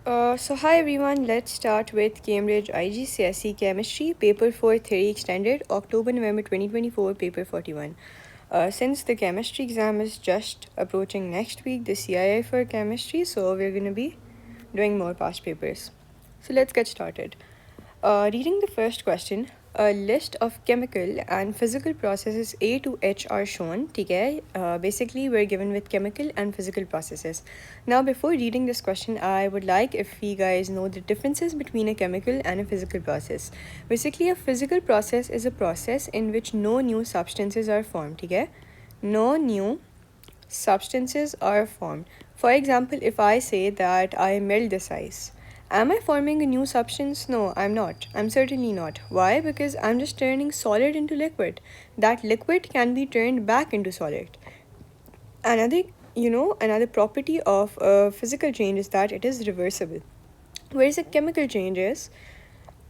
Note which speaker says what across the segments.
Speaker 1: So hi everyone, let's start with Cambridge IGCSE Chemistry, Paper 4 Theory Extended, October-November 2024, Paper 41. Since the chemistry exam is just approaching next week, the CII for chemistry, so we're going to be doing more past papers. So let's get started. Reading the first question, a list of chemical and physical processes A to H are shown. Okay? Basically, we're given with chemical and physical processes. Now, before reading this question, I would like if you guys know the differences between a chemical and a physical process. Basically, a physical process is a process in which no new substances are formed. Okay? No new substances are formed. For example, if I say that I melt this ice, am I forming a new substance? No, I'm not. I'm certainly not. Why? Because I'm just turning solid into liquid. That liquid can be turned back into solid. Another property of a physical change is that it is reversible. Whereas a chemical change is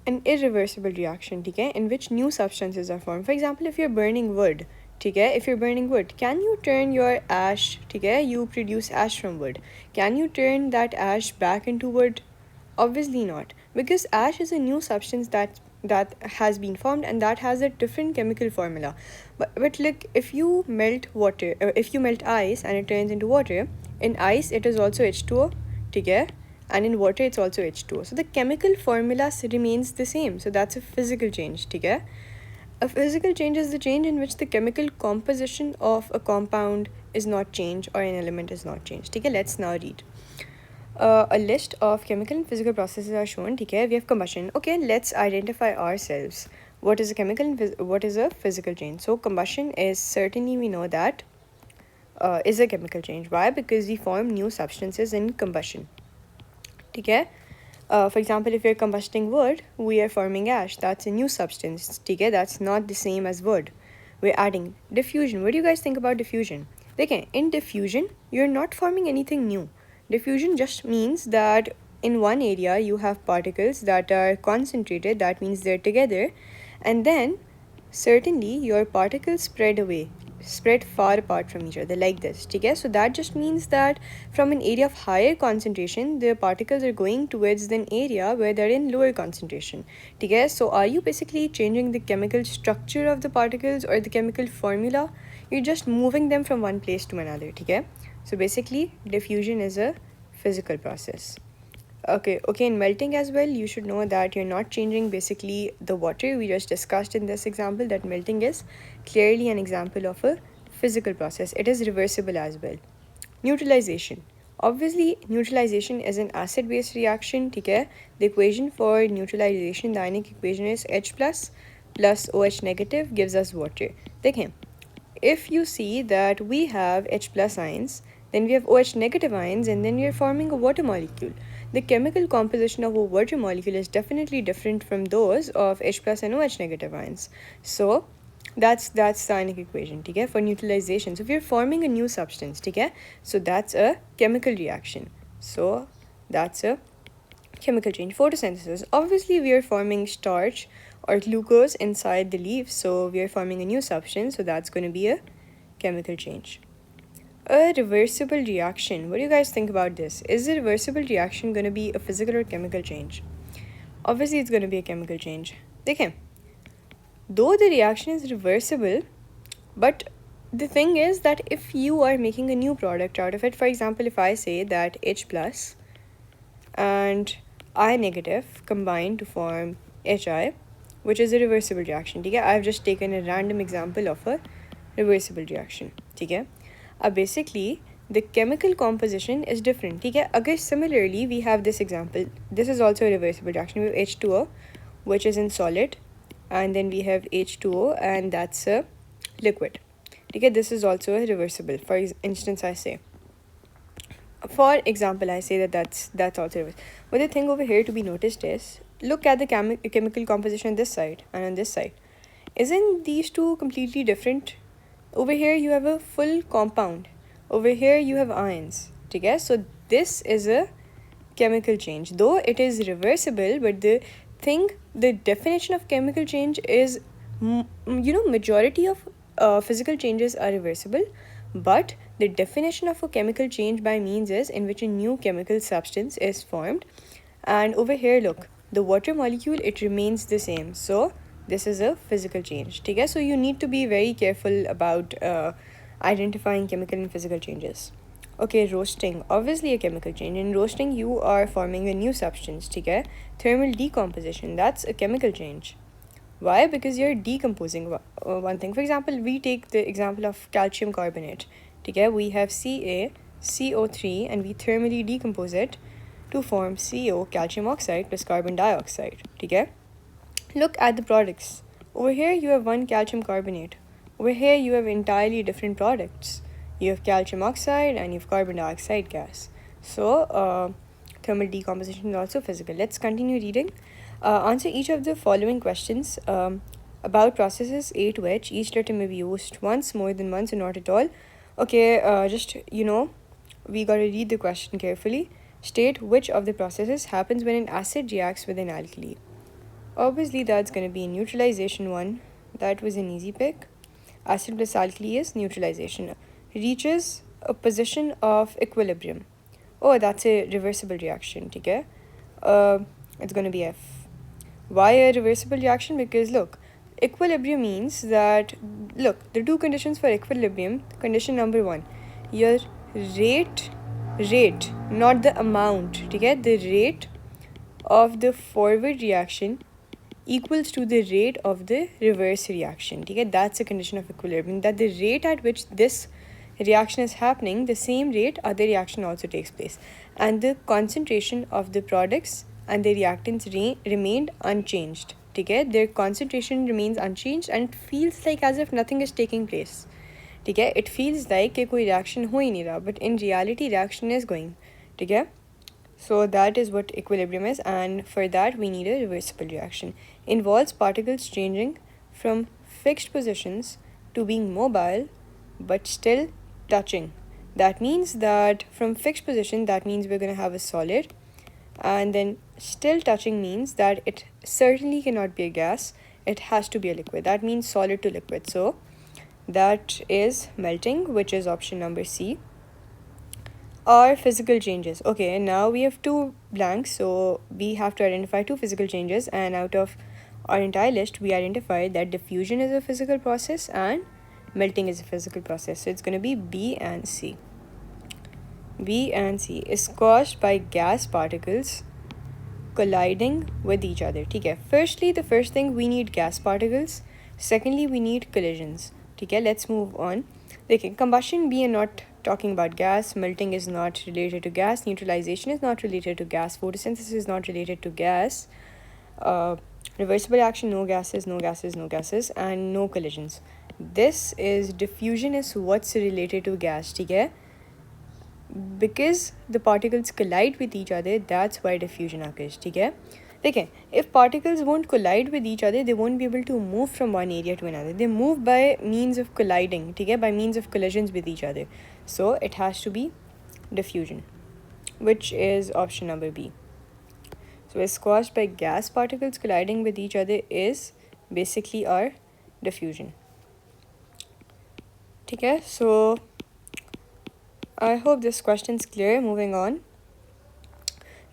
Speaker 1: an irreversible reaction, okay, in which new substances are formed. For example, if you're burning wood, okay, if you're burning wood, can you turn your ash, okay, you produce ash from wood. Can you turn that ash back into wood? Obviously not, because ash is a new substance that has been formed and that has a different chemical formula. But look, if you melt water, if you melt ice and it turns into water, in ice it is also H2O, okay, and in water it's also H2O. So the chemical formula remains the same. So that's a physical change, okay. A physical change is the change in which the chemical composition of a compound is not changed or an element is not changed. Okay, let's now read. A list of chemical and physical processes are shown. Okay, we have combustion. Okay, let's identify ourselves. What is a chemical and what is a physical change? So combustion is certainly, we know that is a chemical change. Why? Because we form new substances in combustion. Okay. For example, if you're combusting wood, we are forming ash. That's a new substance. Okay, that's not the same as wood. We're adding diffusion. What do you guys think about diffusion? Okay, in diffusion, you're not forming anything new. Diffusion just means that in one area you have particles that are concentrated, that means they're together, and then certainly your particles spread far apart from each other like this. Okay, so that just means that from an area of higher concentration, the particles are going towards an area where they're in lower concentration. Okay, so are you basically changing the chemical structure of the particles or the chemical formula? You're just moving them from one place to another. Okay, so basically diffusion is a physical process. Okay, in melting as well, you should know that you're not changing basically the water. We just discussed in this example that melting is clearly an example of a physical process. It is reversible as well. Neutralization. Obviously, neutralization is an acid-base reaction. Okay? The equation for neutralization, the ionic equation is H plus OH negative gives us water. देखें, if you see that we have H plus ions, then we have OH negative ions, and then we are forming a water molecule. The chemical composition of a water molecule is definitely different from those of H plus and OH negative ions. So that's the ionic equation, okay, for neutralization. So if you're forming a new substance, okay, so that's a chemical reaction. So that's a chemical change. Photosynthesis. Obviously, we are forming starch or glucose inside the leaf, so we are forming a new substance, so that's going to be a chemical change. A reversible reaction. What do you guys think about this? Is a reversible reaction going to be a physical or chemical change? Obviously, it's going to be a chemical change. देखें, though the reaction is reversible, but the thing is that if you are making a new product out of it, for example, if I say that H plus and I negative combine to form HI, which is a reversible reaction. ठीक है, I've just taken a random example of a reversible reaction. ठीक है, basically the chemical composition is different. ठीक है, अगर similarly we have this example, this is also a reversible reaction. We have H2O, which is in solid, and then we have H2O, and that's a liquid. ठीक है, this is also a reversible. For instance, I say that's also reversible. But the thing over here to be noticed is, look at the chemical composition on this side and on this side. Isn't these two completely different? Over here you have a full compound. Over here you have ions. Okay? So this is a chemical change. Though it is reversible, but the definition of chemical change is, majority of physical changes are reversible, but The definition of a chemical change by means is in which a new chemical substance is formed. And over here, look, the water molecule, it remains the same. So this is a physical change. Okay? So you need to be very careful about identifying chemical and physical changes. Okay, roasting, obviously a chemical change. In roasting, you are forming a new substance. Okay? Thermal decomposition, that's a chemical change. Why? Because you're decomposing one thing. For example, we take the example of calcium carbonate. Okay? We have CaCO3 and we thermally decompose it to form CO, calcium oxide, plus carbon dioxide. Okay? Look at the products. Over here you have one calcium carbonate. Over here you have entirely different products. You have calcium oxide and you have carbon dioxide gas. So thermal decomposition is also physical. Let's continue reading. Answer each of the following questions about processes A to H. Each letter may be used once, more than once, or not at all. Okay, we gotta read the question carefully. State which of the processes happens when an acid reacts with an alkali. Obviously, that's going to be neutralization one. That was an easy pick. Acid plus alkali is neutralization. Reaches a position of equilibrium. Oh, that's a reversible reaction. Okay? It's going to be F. Why a reversible reaction? Because look, equilibrium means that, look, the two conditions for equilibrium. Condition number one, your rate, not the amount. Okay? The rate of the forward reaction equals to the rate of the reverse reaction. Okay? That's a condition of equilibrium, that the rate at which this reaction is happening, the same rate other reaction also takes place, and the concentration of the products and the reactants remained unchanged. Okay? Their concentration remains unchanged and it feels like as if nothing is taking place. Okay? It feels like कि कोई reaction हो ही नहीं रहा, but in reality reaction is going. Okay? So that is what equilibrium is, and for that we need a reversible reaction. Involves particles changing from fixed positions to being mobile but still touching. That means that from fixed position, that means we're going to have a solid, and then still touching means that it certainly cannot be a gas, it has to be a liquid. That means solid to liquid. So that is melting, which is option number C. Are physical changes. Okay, now we have two blanks, so we have to identify two physical changes, and out of our entire list we identified that diffusion is a physical process and melting is a physical process. So it's going to be B and C. B and C is caused by gas particles colliding with each other. Okay, firstly, the first thing, we need gas particles. Secondly, we need collisions. Okay, let's move on. Okay, combustion, we are not talking about gas. Melting is not related to gas. Neutralization is not related to gas. Photosynthesis is not related to gas. Reversible action, no gases, no gases, no gases, and no collisions. This is diffusion is what's related to gas. Okay? Because the particles collide with each other, that's why diffusion occurs. Okay? Okay, if particles won't collide with each other, they won't be able to move from one area to another. They move by means of colliding, okay, by means of collisions with each other. So it has to be diffusion, which is option number B. So it's caused by gas particles colliding with each other is basically our diffusion. Okay, so I hope this question is clear. Moving on.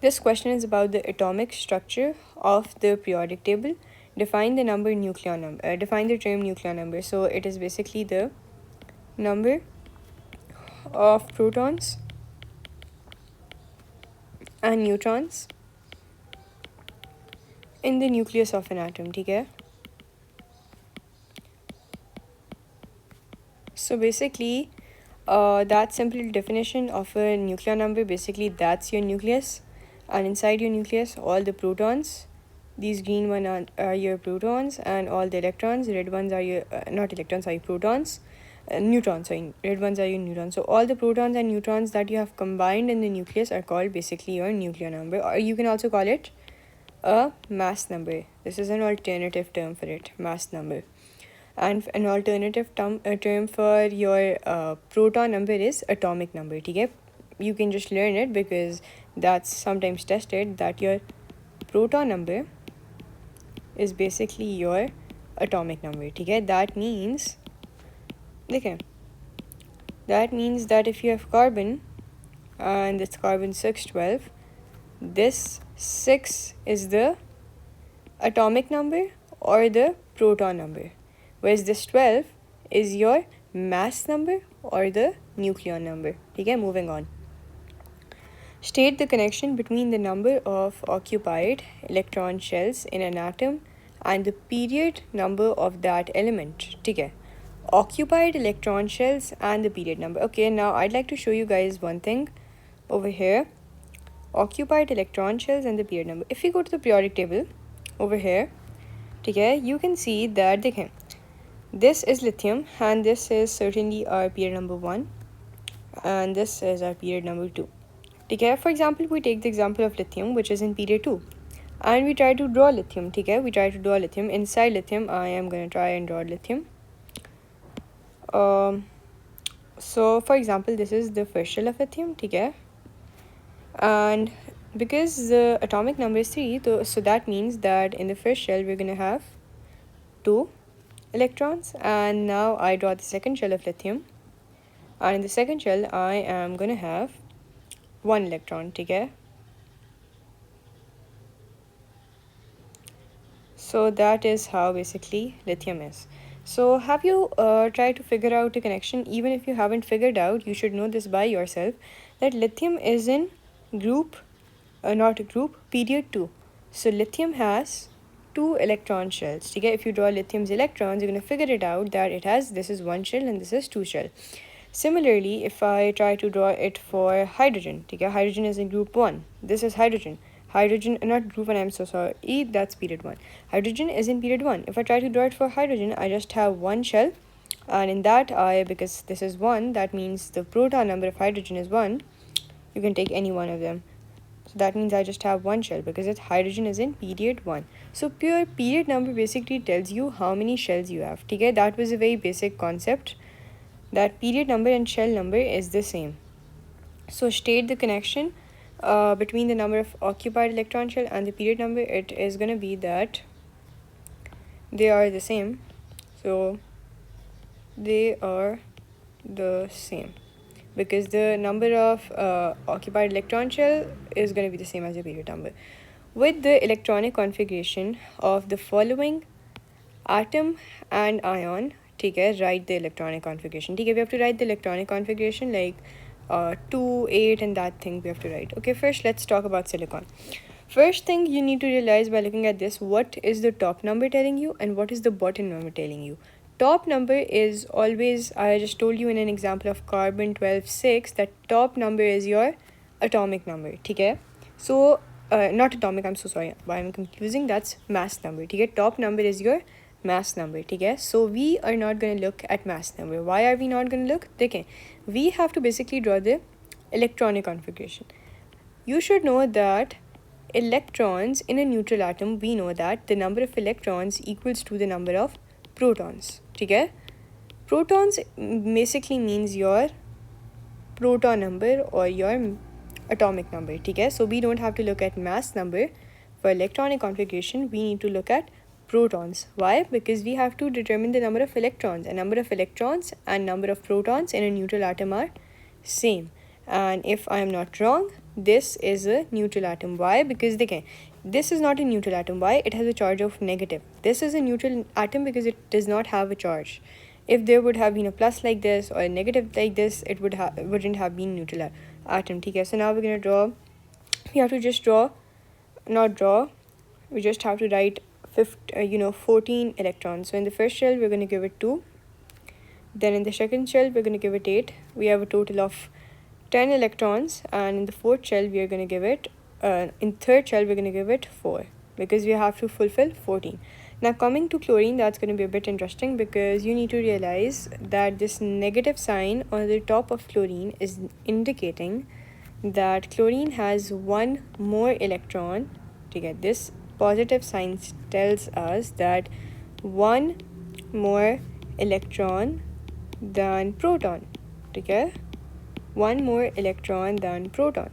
Speaker 1: This question is about the atomic structure of the periodic table. Define the number nucleon number. Define the term nucleon number. So it is basically the number of protons and neutrons in the nucleus of an atom. Okay? So basically, that simple definition of a nucleon number, basically that's your nucleus, and inside your nucleus all the protons, these green ones are your protons, and all the electrons, red ones are your not electrons, sorry, protons, neutrons, sorry, red ones are your neutrons. So all the protons and neutrons that you have combined in the nucleus are called basically your nucleon number, or you can also call it a mass number. This is an alternative term for it, mass number. And an alternative term for your proton number is atomic number. Okay? You can just learn it because that's sometimes tested, that your proton number is basically your atomic number. Okay? That means, okay, That means that if you have carbon and it's carbon 612, this 6 is the atomic number or the proton number, whereas this 12 is your mass number or the nucleon number. Okay, moving on. State the connection between the number of occupied electron shells in an atom and the period number of that element. Okay, occupied electron shells and the period number. Okay, now I'd like to show you guys one thing over here. Occupied electron shells and the period number. If you go to the periodic table over here, okay, you can see that this is lithium and this is certainly our period number 1 and this is our period number 2. Okay, for example, we take the example of lithium, which is in period 2, and we try to draw lithium. Okay, we try to draw lithium. Inside lithium, I am going to try and draw lithium. So for example, this is the first shell of lithium. Okay, and because the atomic number is 3, so that means that in the first shell we're going to have 2 electrons, and now I draw the second shell of lithium, and in the second shell I am going to have 1 electron. Okay, so that is how basically lithium is. So have you tried to figure out a connection? Even if you haven't figured out, you should know this by yourself, that lithium is in group, not a group, period 2. So lithium has 2 electron shells. Okay, if you draw lithium's electrons, you're going to figure it out that it has, this is 1 shell and this is 2 shell. Similarly, if I try to draw it for hydrogen, okay, hydrogen is in group 1. This is hydrogen. Hydrogen, not group 1, I'm so sorry, that's period 1. Hydrogen is in period 1. If I try to draw it for hydrogen, I just have 1 shell, and in that because this is 1, that means the proton number of hydrogen is 1. You can take any one of them. So that means I just have 1 shell because hydrogen is in period 1. So pure period number basically tells you how many shells you have. Okay, that was a very basic concept, that period number and shell number is the same. So state the connection between the number of occupied electron shell and the period number. It is going to be that they are the same. So they are the same because the number of occupied electron shell is going to be the same as the period number. With the electronic configuration of the following atom and ion, write the electronic configuration. We have to write the electronic configuration like 2, 8 and that thing we have to write. Okay, first let's talk about silicon. First thing you need to realize by looking at this, what is the top number telling you and what is the bottom number telling you. Top number is always, I just told you in an example of carbon 12-6, that top number is your atomic number. Okay, so not atomic, I'm so sorry, why I'm confusing, that's mass number. Okay, top number is your mass number. Okay, so we are not going to look at mass number. Why are we not going to look? Okay, we have to basically draw the electronic configuration. You should know that electrons in a neutral atom, we know that the number of electrons equals to the number of protons. Okay, protons basically means your proton number or your atomic number. Okay, so we don't have to look at mass number. For electronic configuration, we need to look at protons. Why? Because we have to determine the number of electrons, and number of electrons and number of protons in a neutral atom are same. And if I am not wrong, this is a neutral atom. Why? Because this is not a neutral atom. Why? It has a charge of negative. This is a neutral atom because it does not have a charge. If there would have been a plus like this or a negative like this, it wouldn't have been neutral atom. Okay, so now we're going to draw. We have to just we just have to write 14 electrons. So in the first shell we're going to give it 2, then in the second shell we're going to give it 8. We have a total of 10 electrons, and in the fourth shell we are going to give it in third shell we're going to give it 4 because we have to fulfill 14. Now coming to chlorine, that's going to be a bit interesting because you need to realize that this negative sign on the top of chlorine is indicating that chlorine has 1 more electron. To get this positive sign tells us that 1 more electron than proton. Okay, 1 more electron than proton.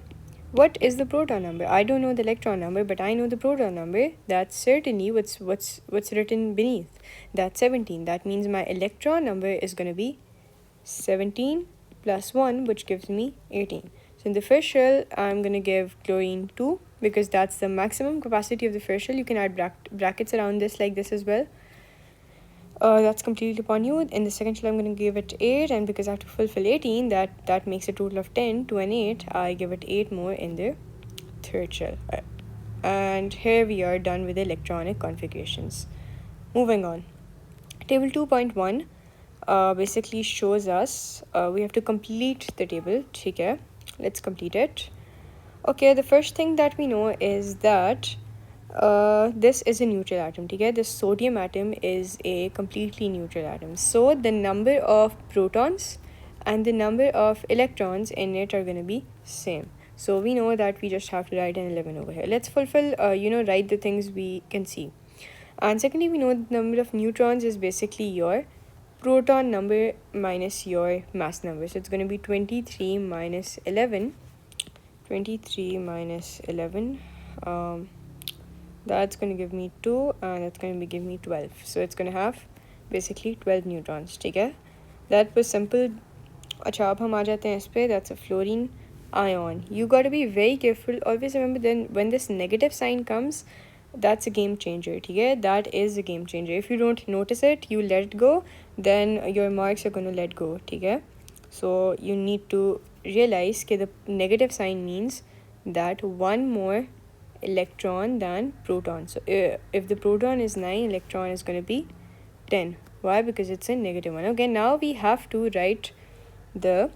Speaker 1: What is the proton number? I don't know the electron number, but I know the proton number. That's certainly what's written beneath. That's 17. That means my electron number is going to be 17 plus 1, which gives me 18. So in the first shell, I'm going to give chlorine 2 because that's the maximum capacity of the first shell. You can add brackets around this like this as well. That's completely upon you. In the second shell, I'm going to give it 8, and because I have to fulfill 18, that makes a total of 10, 2 and 8. I give it 8 more in the third shell. And here we are done with the electronic configurations. Moving on. Table 2.1 basically shows us we have to complete the table. Okay, let's complete it. Okay, the first thing that we know is that this is a neutral atom. Okay, this sodium atom is a completely neutral atom. So the number of protons and the number of electrons in it are going to be same. So we know that we just have to write an 11 over here. Let's fulfill, write the things we can see. And secondly, we know the number of neutrons is basically your proton number minus your mass number. So it's going to be 23 minus 11. 23 minus 11. That's going to give me 2, and that's going to give me 12. So it's going to have basically 12 neutrons. Okay? That was simple. अच्छा अब हम आ जाते हैं इस पे. That's a fluorine ion. You got to be very careful. Always remember, then when this negative sign comes, that's a game changer. Okay? That is a game changer. If you don't notice it, you let it go, then your marks are going to let go. Okay? So you need to realize that the negative sign means that one more electron than proton. So if the proton is 9, electron is going to be 10. Why? Because it's a negative one. Okay, now we have to write the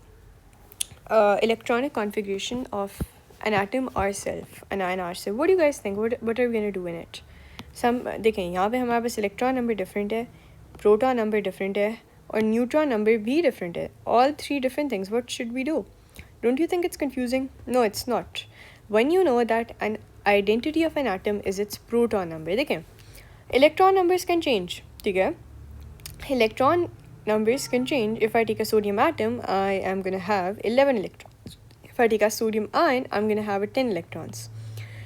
Speaker 1: electronic configuration of an atom ourselves, an ion ourselves. What do you guys think? What are we going to do in it? देखें यहाँ पे हमारे पास electron number different है, proton number different है, और neutron number भी different है. All three different things. What should we do? Don't you think it's confusing? No, it's not. When you know that an identity of an atom is its proton number, देखें electron numbers can change. ठीक है? Electron numbers can change. If I take a sodium atom, I am going to have 11 electrons. If I take a sodium ion, I'm going to have 10 electrons.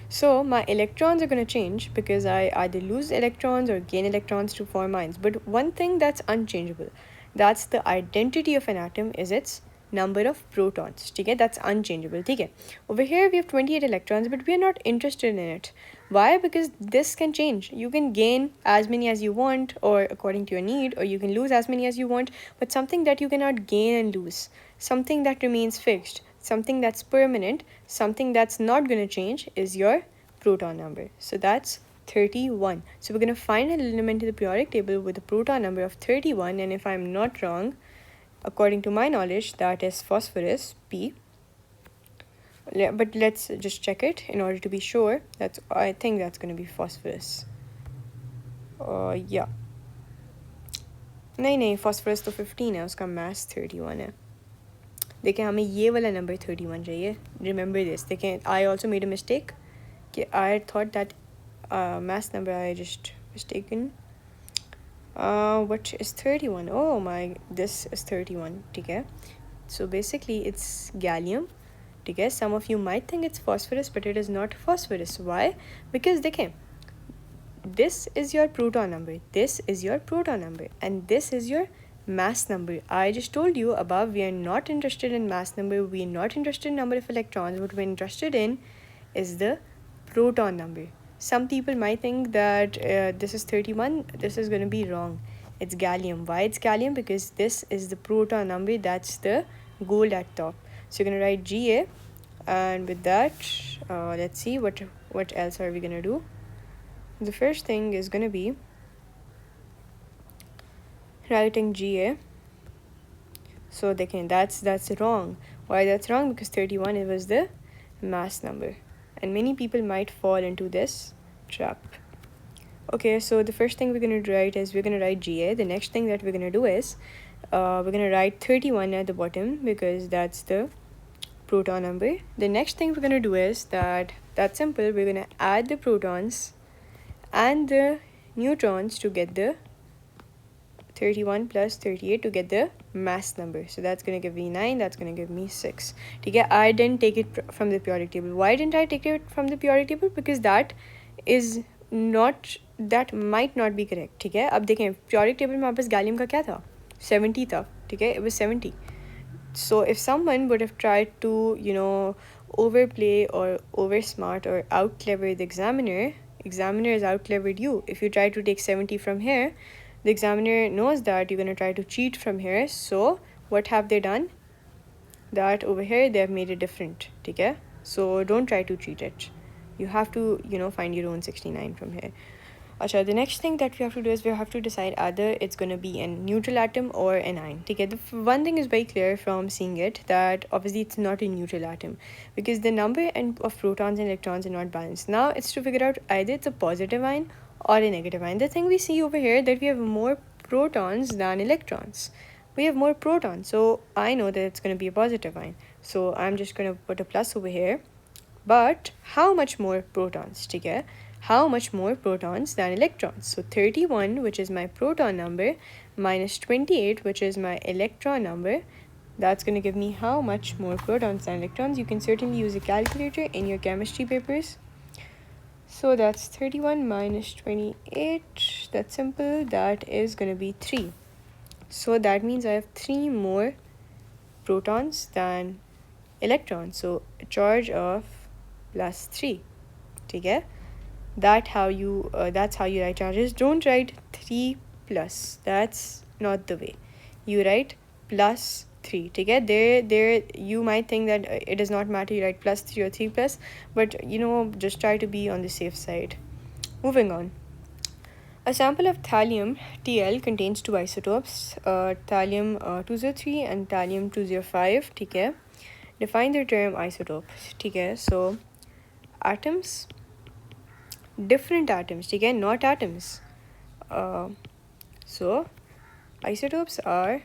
Speaker 1: So my electrons are going to change because I either lose electrons or gain electrons to form ions. But one thing that's unchangeable, that's the identity of an atom is its number of protons. Okay, that's unchangeable. Okay, over here we have 28 electrons, but we are not interested in it. Why? Because this can change. You can gain as many as you want, or according to your need, or you can lose as many as you want. But something that you cannot gain and lose, something that remains fixed, something that's permanent, something that's not going to change is your proton number. So that's 31. So we're going to find an element in the periodic table with a proton number of 31, and if I'm not wrong, according to my knowledge, that is phosphorus, P. But let's just check it in order to be sure. I think that's going to be phosphorus. Yeah. नहीं phosphorus तो 15 है, उसका mass 31 है. देखें हमें ये वाला number 31 चाहिए. Remember this. देखें I also made a mistake. I thought that mass number I just mistaken. What is 31? Oh my, this is 31. Okay, so basically it's gallium. Okay, some of you might think it's phosphorus, but it is not phosphorus. Why? Because okay, this is your proton number, this is your proton number, and this is your mass number. I just told you above, we are not interested in mass number, we are not interested in number of electrons. What we're interested in is the proton number. Some people might think that this is 31. This is going to be wrong. It's gallium. Why it's gallium? Because this is the proton number. That's the gold at top. So you're going to write Ga. And with that, let's see what else are we going to do. The first thing is going to be writing Ga. So that's wrong. Why that's wrong? Because 31, it was the mass number. And many people might fall into this trap. Okay, so the first thing we're going to write is we're going to write Ga. The next thing that we're going to do is we're going to write 31 at the bottom because that's the proton number. The next thing we're going to do is that's simple. We're going to add the protons and the neutrons to get the 31 plus 38 to get the mass number. So that's going to give me 9, that's going to give me 6. Okay, I didn't take it from the periodic table. Why didn't I take it from the periodic table? Because that might not be correct. ठीक है, अब देखें periodic table में वापस gallium का क्या था? 70 था. ठीक है, it was 70. So if someone would have tried to, overplay or over smart or out clever the examiner has out clevered you. If you try to take 70 from here, the examiner knows that you're going to try to cheat from here. So what have they done? That over here they have made it different. Okay? So don't try to cheat it. You have to, find your own 69 from here. Acha, the next thing that we have to do is we have to decide either it's going to be a neutral atom or an ion. Okay, the one thing is very clear from seeing it, that obviously it's not a neutral atom because the number of protons and electrons are not balanced. Now it's to figure out either it's a positive ion or a negative ion. The thing we see over here that we have more protons than electrons. We have more protons, so I know that it's going to be a positive ion. So I'm just going to put a plus over here. But how much more protons? Okay? How much more protons than electrons? So 31, which is my proton number, minus 28, which is my electron number, that's going to give me how much more protons than electrons. You can certainly use a calculator in your chemistry papers. So that's 31 minus 28. That's simple. That is going to be 3. So that means I have 3 more protons than electrons. So a charge of +3. Okay? That's how you write charges. Don't write 3 plus. That's not the way. You write +3. Okay? There you might think that it does not matter you write +3 or 3 plus, but just try to be on the safe side. Moving on. A sample of thallium Tl contains 2 isotopes, thallium 203 and thallium 205. Okay? Define the term isotope. Okay? So atoms, different atoms, okay, not atoms. So isotopes are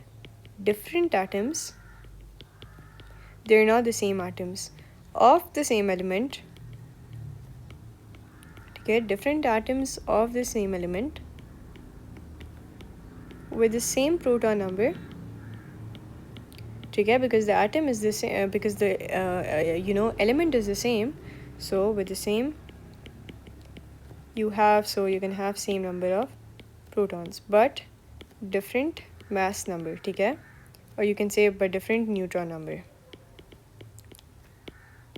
Speaker 1: different atoms, they're not the same atoms of the same element. Okay, different atoms of the same element with the same proton number. Okay, because the atom is the same, because the element is the same, so with the same you can have same number of protons but different mass number. Okay, or you can say but different neutron number.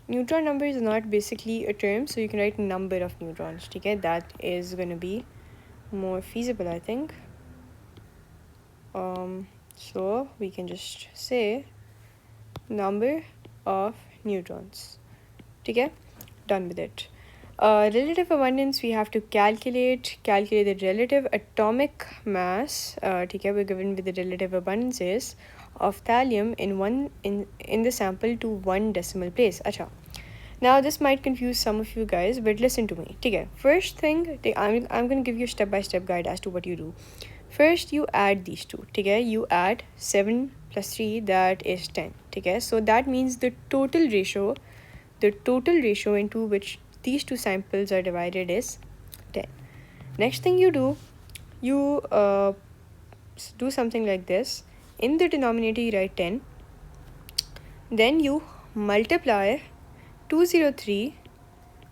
Speaker 1: Neutron number is not basically a term, so you can write number of neutrons. Okay, that is going to be more feasible, I think. So we can just say number of neutrons. Okay, done with it. Relative abundance, we have to calculate the relative atomic mass. Okay, we're given with the relative abundances of thallium in the sample to 1 decimal place. Acha. Now this might confuse some of you guys, but listen to me. Okay, first thing, I'm going to give you a step-by-step guide as to what you do. First, you add these two. Okay, you add 7 plus 3, that is 10. Okay, so that means the total ratio into which these two samples are divided is 10. Next thing you do, you do something like this. In the denominator you write 10, then you multiply 203,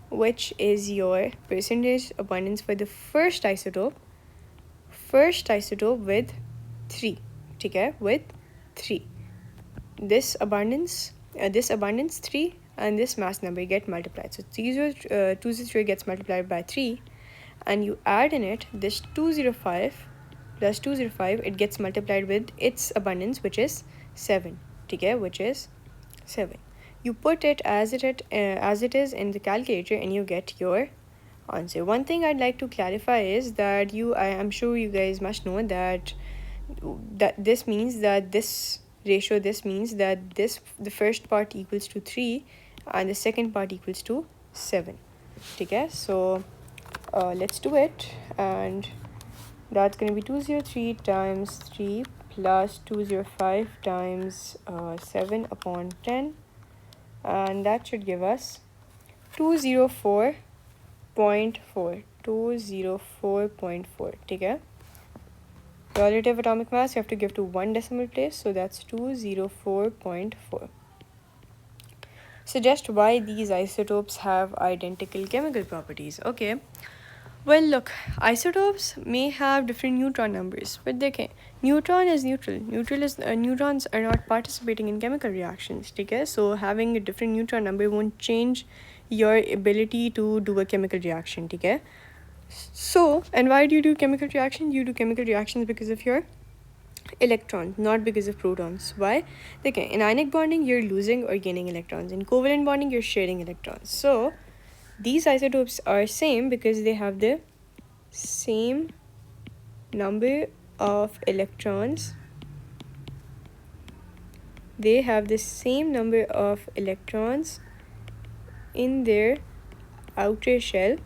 Speaker 1: which is your percentage abundance for the first isotope with 3. Okay, with 3. This abundance 3 and this mass number get multiplied. So 203 gets multiplied by 3, and you add in it this 205 plus 205, it gets multiplied with its abundance, which is 7. Okay, which is 7. You put it as it is in the calculator and you get your answer. One thing I'd like to clarify is that I am sure you guys must know that this means that this ratio, this means that the first part equals to 3 and the second part equals to 7. Okay, so let's do it, and that's going to be 203 times 3 plus 205 times 7 upon 10, and that should give us 204.4. 204.4. Okay, relative atomic mass you have to give to 1 decimal place, so that's 204.4. Suggest why these isotopes have identical chemical properties. Okay, Well, look, isotopes may have different neutron numbers, but they can. Neutron is neutral. Neutrons are not participating in chemical reactions. Okay, so having a different neutron number won't change your ability to do a chemical reaction. Okay, so and why do you do chemical reactions? You do chemical reactions because of your electrons, not because of protons. Why? Okay, in ionic bonding, you're losing or gaining electrons. In covalent bonding, you're sharing electrons. So these isotopes are same because they have the same number of electrons. They have the same number of electrons in their outer shell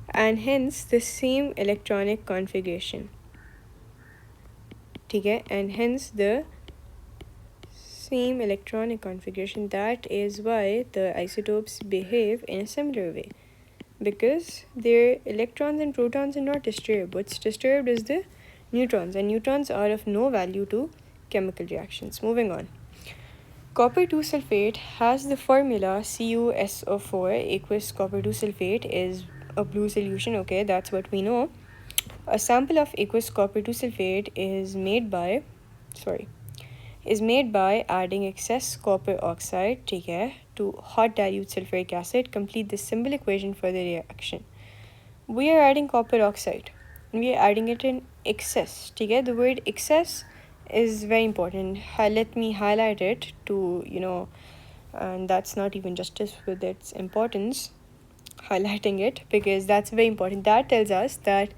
Speaker 1: and hence the same electronic configuration. Okay, and hence the same electronic configuration. That is why the isotopes behave in a similar way, because their electrons and protons are not disturbed. What's disturbed is the neutrons, and neutrons are of no value to chemical reactions. Moving on. Copper 2 sulfate has the formula CuSO4. Aqueous copper 2 sulfate is a blue solution. Okay, that's what we know. A sample of aqueous copper 2 sulfate is made by adding excess copper oxide to hot dilute sulfuric acid. Complete this simple equation for the reaction. We are adding copper oxide and we are adding it in excess. The word excess is very important. Let me highlight it to, and that's not even justice with its importance, highlighting it, because that's very important. That tells us that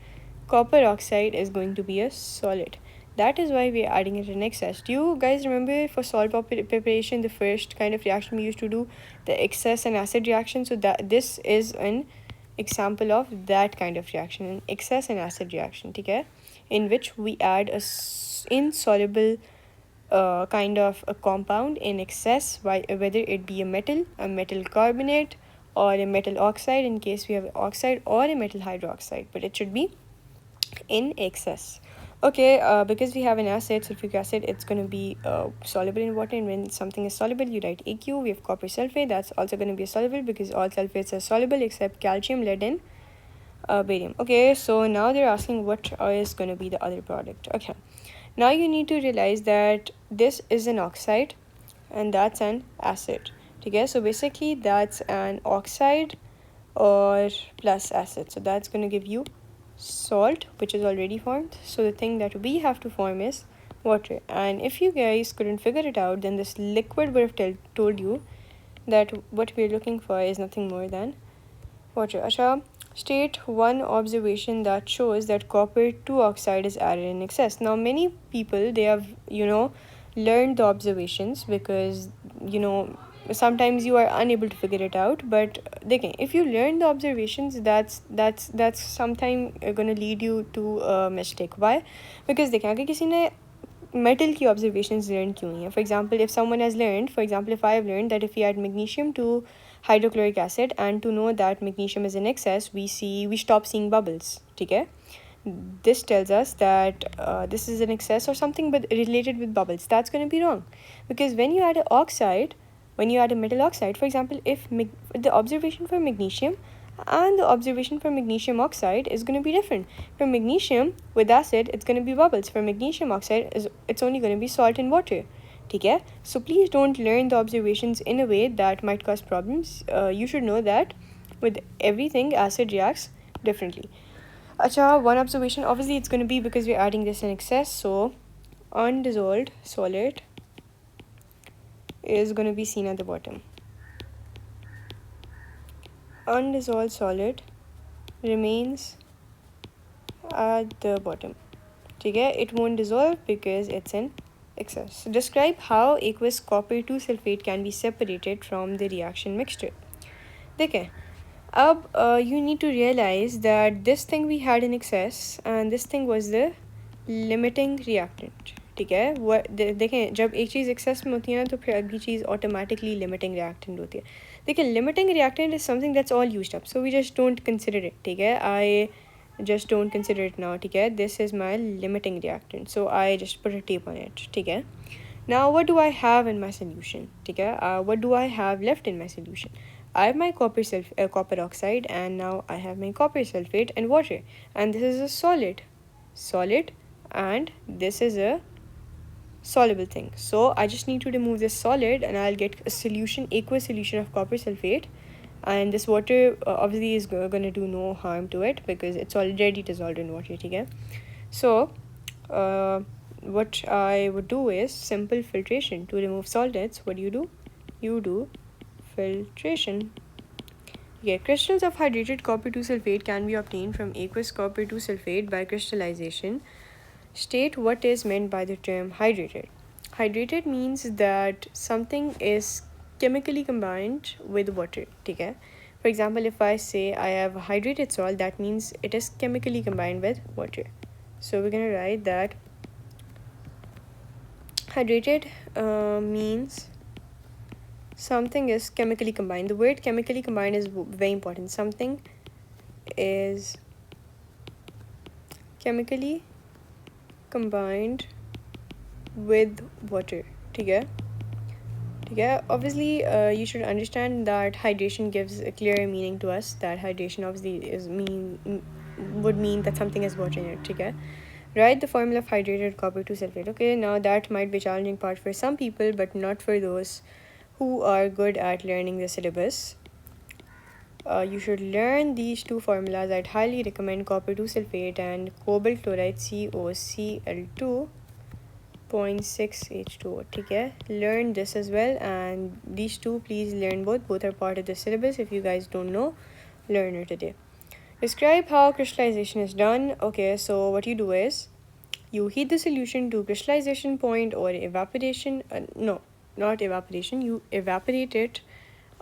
Speaker 1: copper oxide is going to be a solid. That is why we are adding it in excess. Do you guys remember for salt preparation, the first kind of reaction we used to do, the excess and acid reaction? So that this is an example of that kind of reaction, an excess and acid reaction, okay, in which we add a insoluble kind of a compound in excess, whether it be a metal carbonate, or a metal oxide in case we have oxide, or a metal hydroxide, but it should be in excess. Okay, because we have an acid, sulfuric acid, it's going to be soluble in water, and when something is soluble, you write AQ. We have copper sulfate, that's also going to be soluble because all sulfates are soluble except calcium, lead, and barium. Okay, so now they're asking what is going to be the other product. Okay, now you need to realize that this is an oxide and that's an acid. Okay, so basically that's an oxide or plus acid, so that's going to give you salt, which is already formed. So the thing that we have to form is water, and if you guys couldn't figure it out, then this liquid would have told you that what we're looking for is nothing more than water. Asha, state one observation that shows that copper 2 oxide is added in excess. Now many people, they have learned the observations, because sometimes you are unable to figure it out, but they can. If you learn the observations, that's sometime gonna lead you to a mistake. Why? Because देखें अगर किसी ने metal की observations learn क्यों नहीं है. For example, if someone has learned, for example, if I have learned that if we add magnesium to hydrochloric acid, and to know that magnesium is in excess, we stop seeing bubbles. Okay, this tells us that this is an excess or something but related with bubbles. That's going to be wrong, because when you add a metal oxide, for example, if the observation for magnesium and the observation for magnesium oxide is going to be different. For magnesium with acid, it's going to be bubbles. For magnesium oxide, it's only going to be salt and water. Okay, so please don't learn the observations in a way that might cause problems. You should know that with everything, acid reacts differently. Acha, one observation, obviously it's going to be because we're adding this in excess, so undissolved solid is going to be seen at the bottom. Undissolved solid remains at the bottom. Okay, it won't dissolve because it's in excess. So describe how aqueous copper 2 sulfate can be separated from the reaction mixture. Okay, अब you need to realize that this thing we had in excess and this thing was the limiting reactant. ठीक है, वो देखें जब एक चीज़ access में होती है ना तो फिर अगली चीज़ ऑटोमेटिकली लिमिटिंग रिएक्टेंट होती है. देखिए limiting reactant is something that's all used up, so we just don't consider it. ठीक है, आई just don't consider it now. Okay, this is my limiting reactant, so I just put a tape on it. Okay, now what do I have in my solution? Okay, what do I have left in my solution? I have my copper oxide, and now I have my copper sulfate and water, and this is a solid, and this is a soluble thing. So I just need to remove this solid, and I'll get a solution, aqueous solution of copper sulfate, and this water obviously is going to do no harm to it because it's already dissolved in water. Okay, so what I would do is simple filtration to remove solvents. What do? You do filtration. Yeah, crystals of hydrated copper 2 sulfate can be obtained from aqueous copper 2 sulfate by crystallization. State what is meant by the term hydrated. Hydrated means that something is chemically combined with water. Okay? For example, if I say I have hydrated salt, that means it is chemically combined with water. So we're going to write that hydrated means something is chemically combined. The word chemically combined is very important. Something is chemically combined with water. Okay? Obviously, you should understand that hydration gives a clear meaning to us. That hydration obviously would mean that something is water in it. Okay? Write the formula of hydrated copper 2 sulfate. Okay, now that might be a challenging part for some people, but not for those who are good at learning the syllabus. You should learn these two formulas. I'd highly recommend copper 2 sulfate and cobalt chloride COCl2 0.6H2O. Okay, learn this as well, and these two please learn both are part of the syllabus. If you guys don't know, learn it today. Describe how crystallization is done. Okay, so what you do is you heat the solution to crystallization point or evaporation. No, not evaporation. You evaporate it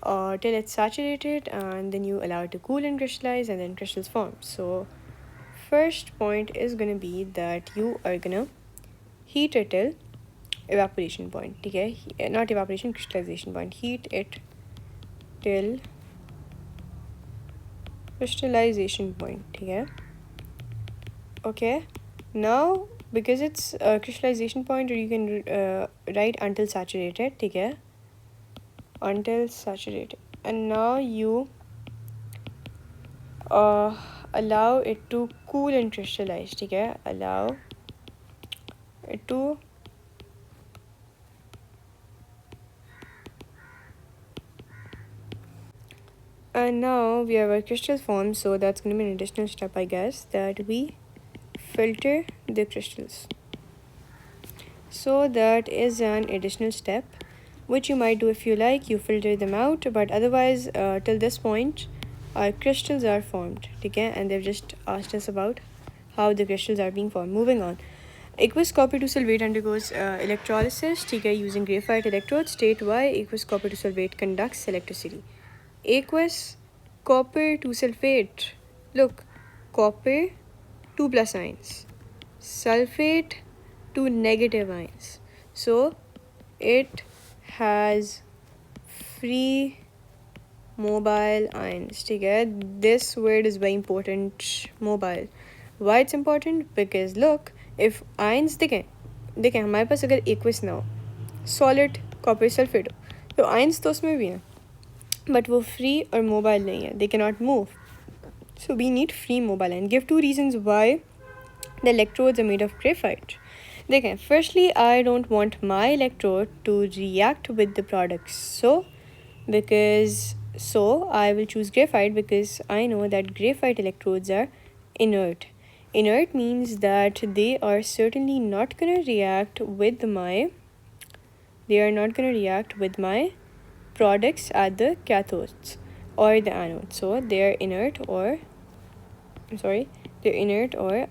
Speaker 1: till it's saturated, and then you allow it to cool and crystallize, and then crystals form. So first point is gonna be that you are gonna heat it till evaporation point. Okay, not evaporation, crystallization point. Heat it till crystallization point. Okay, now because it's a crystallization point, or you can write until saturated. Until saturated, and now you allow it to cool and crystallize. Allow it to and now we have our crystal form, so that's going to be an additional step, I guess, that we filter the crystals. So that is an additional step which you might do if you like. You filter them out, but otherwise till this point our crystals are formed. And they've just asked us about how the crystals are being formed. Moving on, aqueous copper 2 sulfate undergoes electrolysis using graphite electrodes. State why aqueous copper 2 sulfate conducts electricity. Aqueous copper 2 sulfate, look, copper 2 plus ions, sulfate 2 negative ions, so it has free mobile ions. This word is very important, mobile. Why it's important? Because look, if ions देखें हमारे पास अगर aqueous ना हो, solid copper sulfate हो, तो ions तो उसमें भी हैं, but वो free और mobile नहीं है, they cannot move. So we need free mobile ion. Give two reasons why the electrodes are made of graphite. देखें, firstly, I don't want my electrode to react with the products, so I will choose graphite because I know that graphite electrodes are inert. Inert means that they are certainly not gonna react with my products at the cathodes or the anodes. So they're inert or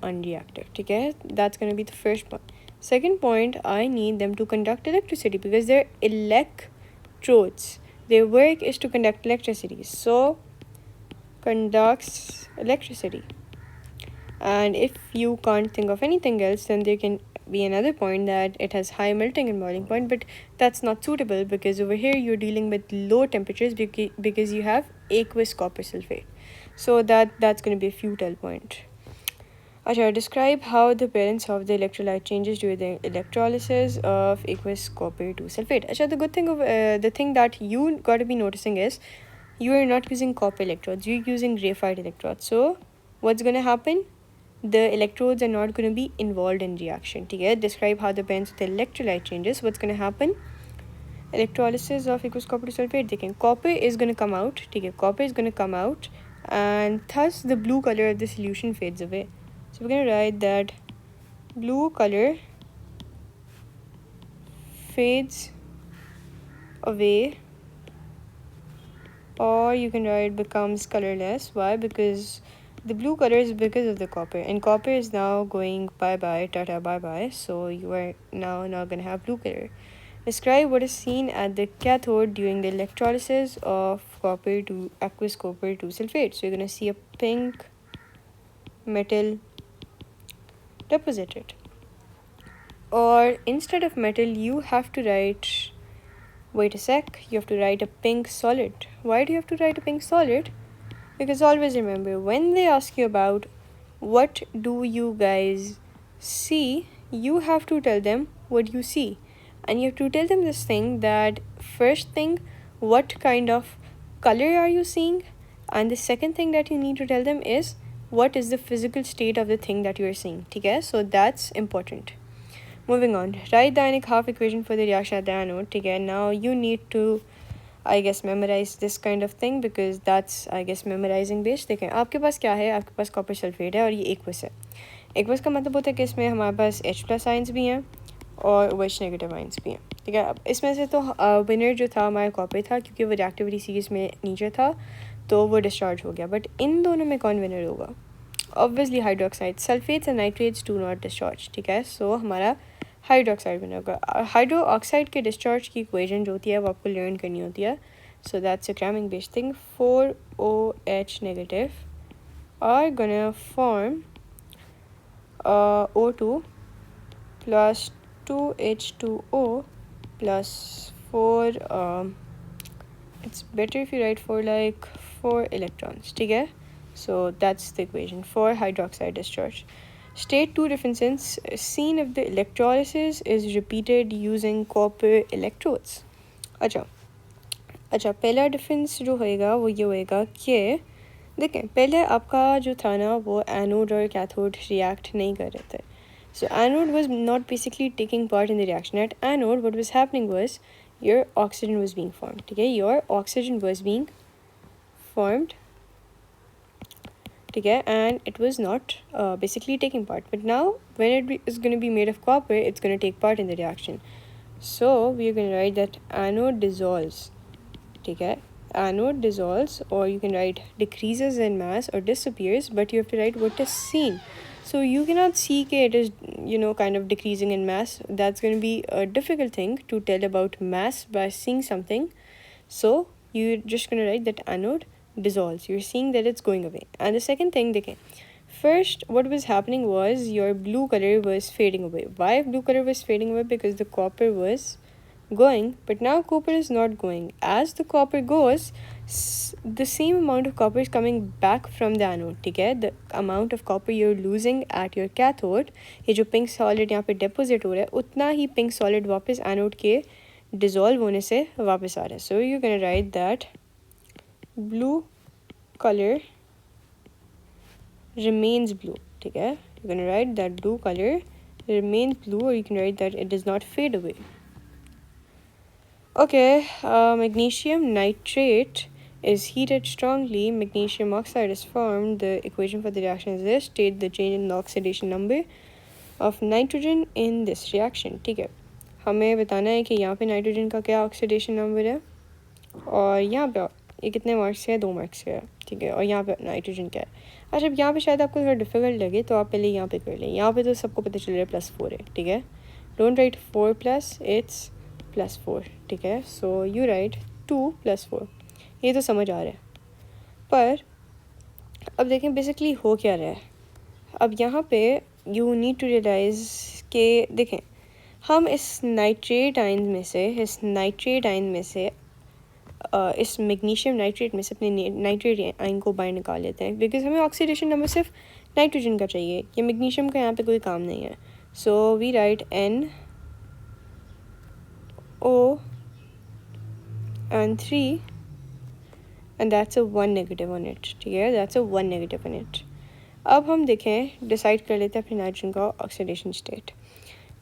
Speaker 1: unreactive. Okay, that's gonna be the first point. Second point, I need them to conduct electricity because they're electrodes. Their work is to conduct electricity. So conducts electricity. And if you can't think of anything else, then there can be another point that it has high melting and boiling point, but that's not suitable because over here you're dealing with low temperatures because you have aqueous copper sulfate. So that's going to be a futile point. Acha, describe how the appearance of the electrolyte changes during the electrolysis of aqueous copper 2 sulfate. Acha, the thing that you got to be noticing is you are not using copper electrodes, you're using graphite electrodes. So what's going to happen? The electrodes are not going to be involved in reaction. Okay? Describe how the balance of the electrolyte changes. What's going to happen? Electrolysis of aqueous copper to sulfate. They can copper is going to come out. Okay? Copper is going to come out, and thus the blue color of the solution fades away. So we're going to write that blue color fades away, or you can write becomes colorless. Why? Because the blue color is because of the copper, and copper is now going bye bye, tata bye bye, so you are now not going to have blue color. Describe what is seen at the cathode during the electrolysis of copper to aqueous copper to sulfate. So you're going to see a pink metal deposited, or instead of metal you have to write, wait a sec, you have to write a pink solid. Why do you have to write a pink solid? Because always remember, when they ask you about what do you guys see, you have to tell them what you see. And you have to tell them this thing, that first thing, what kind of color are you seeing? And the second thing that you need to tell them is what is the physical state of the thing that you are seeing. Okay? So that's important. Moving on, write the ionic half equation for the reaction at the anode. Okay? Now you need to I guess memorize this kind of thing, because that's I guess memorizing based. देखें आपके पास क्या है, आपके पास copper sulphate है और ये aqueous है. Aqueous का मतलब होता है कि इसमें हमारे पास H प्लस आइंस भी हैं और OH नेगेटिव आइंस भी हैं. ठीक है, अब इसमें से तो विनर जो था हमारा कॉपर था, क्योंकि वो रिएक्टिविटी सीरीज में नीचे था तो वो डिस्चार्ज हो गया. बट इन दोनों में कौन विनर होगा? Obviously hydroxide. Sulphates and nitrates do not discharge. ठीक है, सो हमारा हाइड्रोक्साइड बना होगा. हाइड्रो ऑक्साइड के डिस्चार्ज की इक्वेशन जो होती है वो आपको लर्न करनी होती है. So that's a cramming based thing. 4OH negative are gonna form O2 plus 2H2O plus 4 it's better if you write for like 4 electrons. ठीक है, so that's the equation for hydroxide discharge. State two differences seen if the electrolysis is repeated using copper electrodes. अच्छा पहला difference जो होएगा वो ये होएगा कि देखें, पहले आपका जो था ना वो एनोड और कैथोड रिएक्ट नहीं कर रहे थे. So anode was not basically taking part in the reaction. At anode, what was happening was your oxygen was being formed. Okay, your oxygen was being formed. Okay, and it was not basically taking part. But now, when it is going to be made of copper, it's going to take part in the reaction. So we are going to write that anode dissolves. Okay, anode dissolves, or you can write decreases in mass or disappears, but you have to write what is seen. So you cannot see that it is, kind of decreasing in mass. That's going to be a difficult thing to tell about mass by seeing something. So you're just going to write that anode dissolves. You're seeing that it's going away. And the second thing, first what was happening was your blue color was fading away. Why blue color was fading away? Because the copper was going, but now copper is not going. As the copper goes, the same amount of copper is coming back from the anode. ठीक है, the amount of copper you're losing at your cathode, ये जो pink solid यहाँ पे deposit हो रहा है, उतना ही pink solid वापस anode के dissolve होने से वापस आ रहा है. So you're gonna write that blue color remains blue. ठीक है, you're gonna write that blue color remains blue, or you can write that it does not fade away. Okay, magnesium nitrate is heated strongly, magnesium oxide is formed. The equation for the reaction is this. State the change in the oxidation number of nitrogen in this reaction. ठीक है, हमें बताना है कि यहाँ पे nitrogen का क्या ऑक्सीडेशन नंबर है, और यहाँ पे ये कितने मार्क्स है, 2 मार्क्स का है. ठीक है, और यहाँ पे नाइट्रोजन क्या है. अच्छा, अब यहाँ पे शायद आपको थोड़ा डिफिकल्ट लगे तो आप पहले यहाँ पे कर लें. यहाँ पे तो सबको पता चल रहा है +4 है. ठीक है, डोंट राइट 4 प्लस, इट्स +4. ठीक है, सो यू राइट 2 + 4. ये तो समझ आ रहा है. पर अब देखें बेसिकली हो क्या रहा है. अब यहाँ पे यू नीड टू रियलाइज़ कि देखें, हम इस नाइट्रेट आयन में से इस मैग्नीशियम नाइट्रेट में से अपने नाइट्रेट आयन को बाहर निकाल लेते हैं, बिकॉज हमें ऑक्सीडेशन नंबर सिर्फ नाइट्रोजन का चाहिए. ये मैग्नीशियम का यहाँ पे कोई काम नहीं है. So we write NO and 3 and that's a 1 negative on it, ठीक है, that's a 1 negative on it. अब हम देखें, डिसाइड कर लेते हैं अपने नाइट्रोजन का ऑक्सीडेशन स्टेट।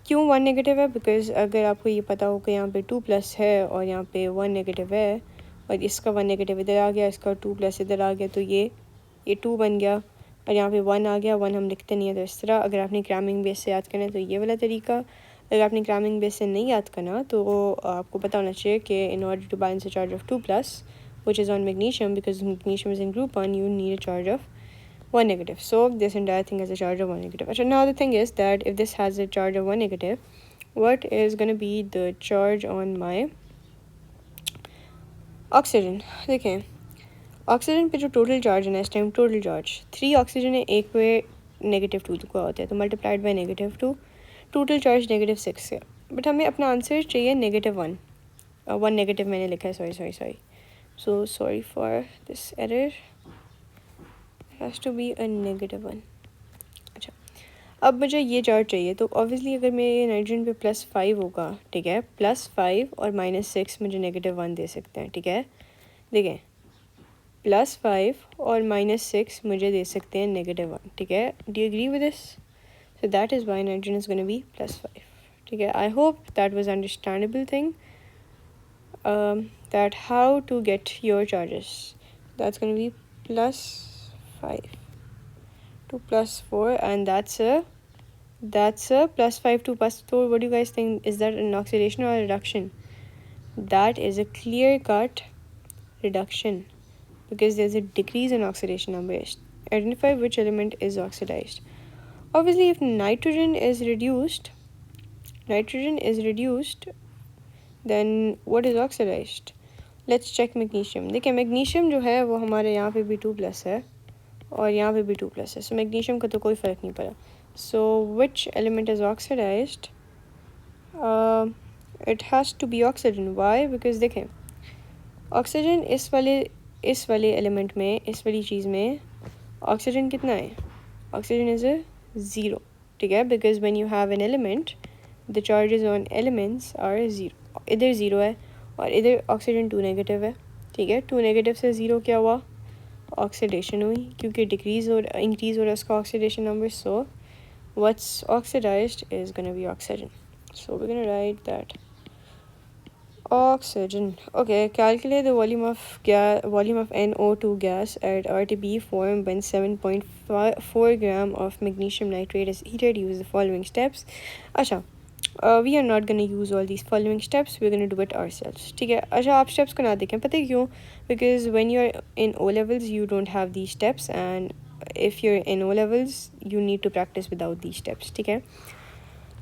Speaker 1: क्यों 1 नेगेटिव है? बिकॉज अगर आपको ये पता हो कि यहाँ पे 2 प्लस है और यहाँ पे 1 नेगेटिव है, और इसका 1 नेगेटिव इधर आ गया, इसका 2 प्लस इधर आ गया, तो ये 2 बन गया, और यहाँ पे 1 आ गया। 1 हम लिखते नहीं है, तो इस तरह अगर आपने क्रैमिंग बेस से याद करना है तो ये वाला तरीका। अगर आपने क्रैमिंग बेस से नहीं याद करना तो आपको पता होना चाहिए कि in order to balance a charge of 2 plus which is on magnesium, because magnesium is in group 1, you need a charge of 1 negative. So this entire thing has a charge of 1 negative. So now the thing is that if this has a charge of 1 negative, what is going to be the charge on my oxygen? देखें, oxygen पे जो total charge है ना इस time, total charge 3 oxygen है, एक पे -2 का होता है, तो मल्टीप्लाइड बाई -2, टोटल चार्ज -6 है। बट हमें अपना आंसर चाहिए -1, 1 नेगेटिव मैंने लिखा है, sorry, so sorry for this error, it has to be a -1। अच्छा, अब मुझे ये चार्ज चाहिए, तो ऑब्वियसली अगर मेरे नाइट्रोजन पे +5 होगा, ठीक है, +5 और -6 मुझे -1 दे सकते हैं, ठीक है। देखें, +5 और -6 मुझे दे सकते हैं -1, ठीक है। Do you agree with this? So that is why nitrogen is gonna be +5, ठीक है। I hope that was understandable thing, that how to get your charges. That's going to be +5 to +4, and that's a +5 to +4. What do you guys think? Is that an oxidation or a reduction? That is a clear cut reduction, because there's a decrease in oxidation number. Identify which element is oxidized. Obviously, if nitrogen is reduced, then what is oxidized? Let's check magnesium. देखिए, magnesium जो है वो हमारे यहाँ पे भी 2 plus है और यहाँ पे भी 2 प्लस है, सो मैग्नीशियम का तो कोई फ़र्क नहीं पड़ा। So which element is oxidized? It has to be oxygen. Why? Because देखें, ऑक्सीजन इस वाले एलिमेंट में, इस वाली चीज़ में ऑक्सीजन कितना है? ऑक्सीजन इज़ अ 0, ठीक है, because when you have an element the charges on elements are 0। इधर 0 है और इधर ऑक्सीजन 2 नेगेटिव है, ठीक है। 2 नेगेटिव से 0 क्या हुआ? ऑक्सीडेशन हुई, क्योंकि इंक्रीज़ हो रहा है उसका oxidation number. So what's oxidized is gonna be oxygen. So we gonna write that oxygen. Okay, calculate the volume of NO2 gas at RTB form when 7.4 gram of magnesium nitrate is heated. Use the following steps. अच्छा, we are not going to use all these following steps, we're going to do it ourselves, ठीक है। अच्छा, आप steps को ना देखें, पता है क्यों? Because when you're in O levels you don't have these steps, and if you're in O levels you need to practice without these steps, ठीक है।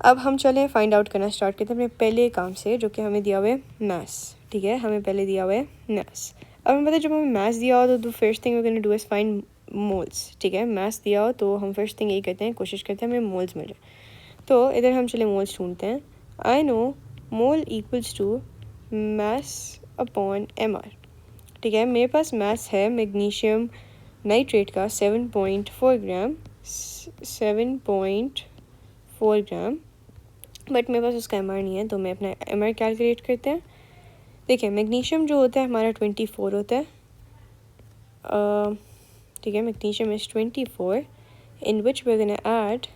Speaker 1: अब हम चलें फाइंड आउट करना स्टार्ट करते हैं अपने पहले काम से, जो कि हमें दिया हुआ है मैथ्स, ठीक है। हमें पहले दिया हुआ है मैथ्स। अब हमें पता है जब हमें मैथ्स दिया हो तो first thing we gonna do is find moles, ठीक है। मैथ्स दिया हो तो हम फर्स्ट थिंग यही करते हैं, कोशिश करते हैं हमें मोल्स मिल जाए। तो इधर हम चले मोल्स ढूंढते हैं। I know mole equals to mass upon MR, ठीक है। मेरे पास मैथ्स है मैग्नीशियम नाइट्रेट का 7.4 ग्राम, बट मेरे पास उसका MR नहीं है, तो मैं अपना MR कैलकुलेट करते हैं। देखिए, मैग्नीशियम जो होता है हमारा 24 होता है, ठीक है। Magnesium is 24, in which we gonna add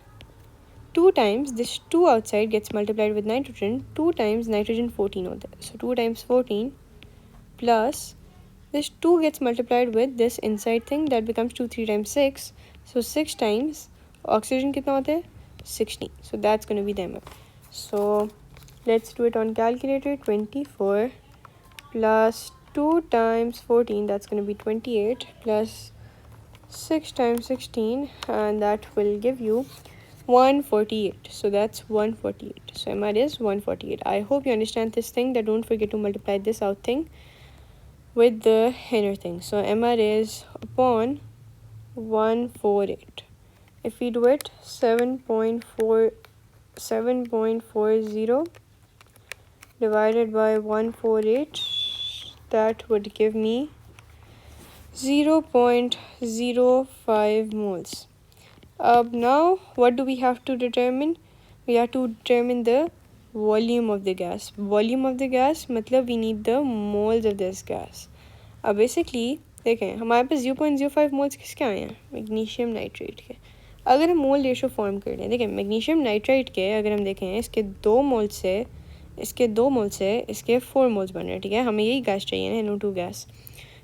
Speaker 1: 2 times this 2 outside gets multiplied with nitrogen, 2 times nitrogen 14 होता है, so 2 times 14 plus this 2 gets multiplied with this inside thing, that becomes 2 3 times 6, so 6 times oxygen कितना होता है? 16, so that's going to be the MR. So let's do it on calculator. 24 plus 2 times 14, that's going to be 28, plus 6 times 16, and that will give you 148. So that's 148. So MR is 148. I hope you understand this thing, that don't forget to multiply this out thing with the inner thing. So MR is upon 148. If we do it, 7.40 divided by 148, that would give me 0.05 moles. Now what do we have to determine? We have to determine the volume of the gas. Volume of the gas matlab we need the moles of this gas. Basically देखें हमारे पास 0.05 moles किसके आए हैं, magnesium nitrate के। अगर हम mole ratio form कर लें, देखें मैग्नीशियम नाइट्राइट के अगर हम देखें इसके 2 मोल से इसके 4 मोल्स बन रहे हैं, ठीक है। हमें यही गैस चाहिए ना, NO2 गैस।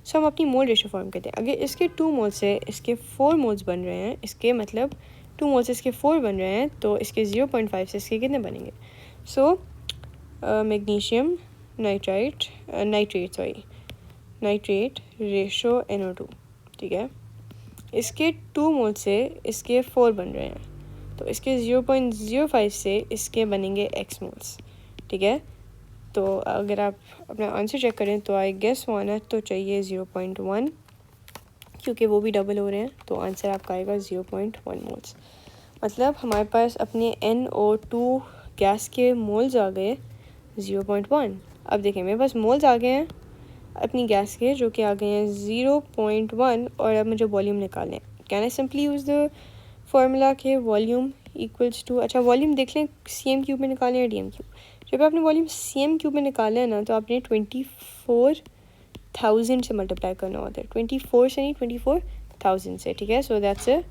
Speaker 1: सो हम अपनी मोल रेशो फॉर्म करते हैं। अगर इसके 2 मोल से इसके 4 मोल्स बन रहे हैं, इसके मतलब 2 मोल से इसके 4 बन रहे हैं, तो इसके 0.5 से इसके कितने बनेंगे। सो मैग्नीशियम नाइट्रेट रेशो NO2, ठीक है। इसके 2 मोल से इसके 4 बन रहे हैं, तो इसके 0.05 से इसके बनेंगे x मोल्स, ठीक है। तो अगर आप अपना आंसर चेक करें तो आई गेस वाना तो चाहिए 0.1, क्योंकि वो भी डबल हो रहे हैं, तो आंसर आपका आएगा 0.1 मोल्स। मतलब हमारे पास अपने NO2 गैस के मोल्स आ गए 0.1। अब देखें मेरे पास मोल्स आ गए हैं अपनी गैस के, जो कि आ गए हैं 0.1, और अब मुझे वॉल्यूम निकालें। Can I simply use the formula के वॉल्यूम इक्वल्स टू, अच्छा वॉल्यूम देख लें cm क्यूब में निकालें या dm क्यूब। जब आपने वॉल्यूम cm क्यूब में निकाला है ना, तो आपने 24,000 से मल्टीप्लाई करना होता है, 24 से नहीं 24,000 से, ठीक है। सो दैट्स अ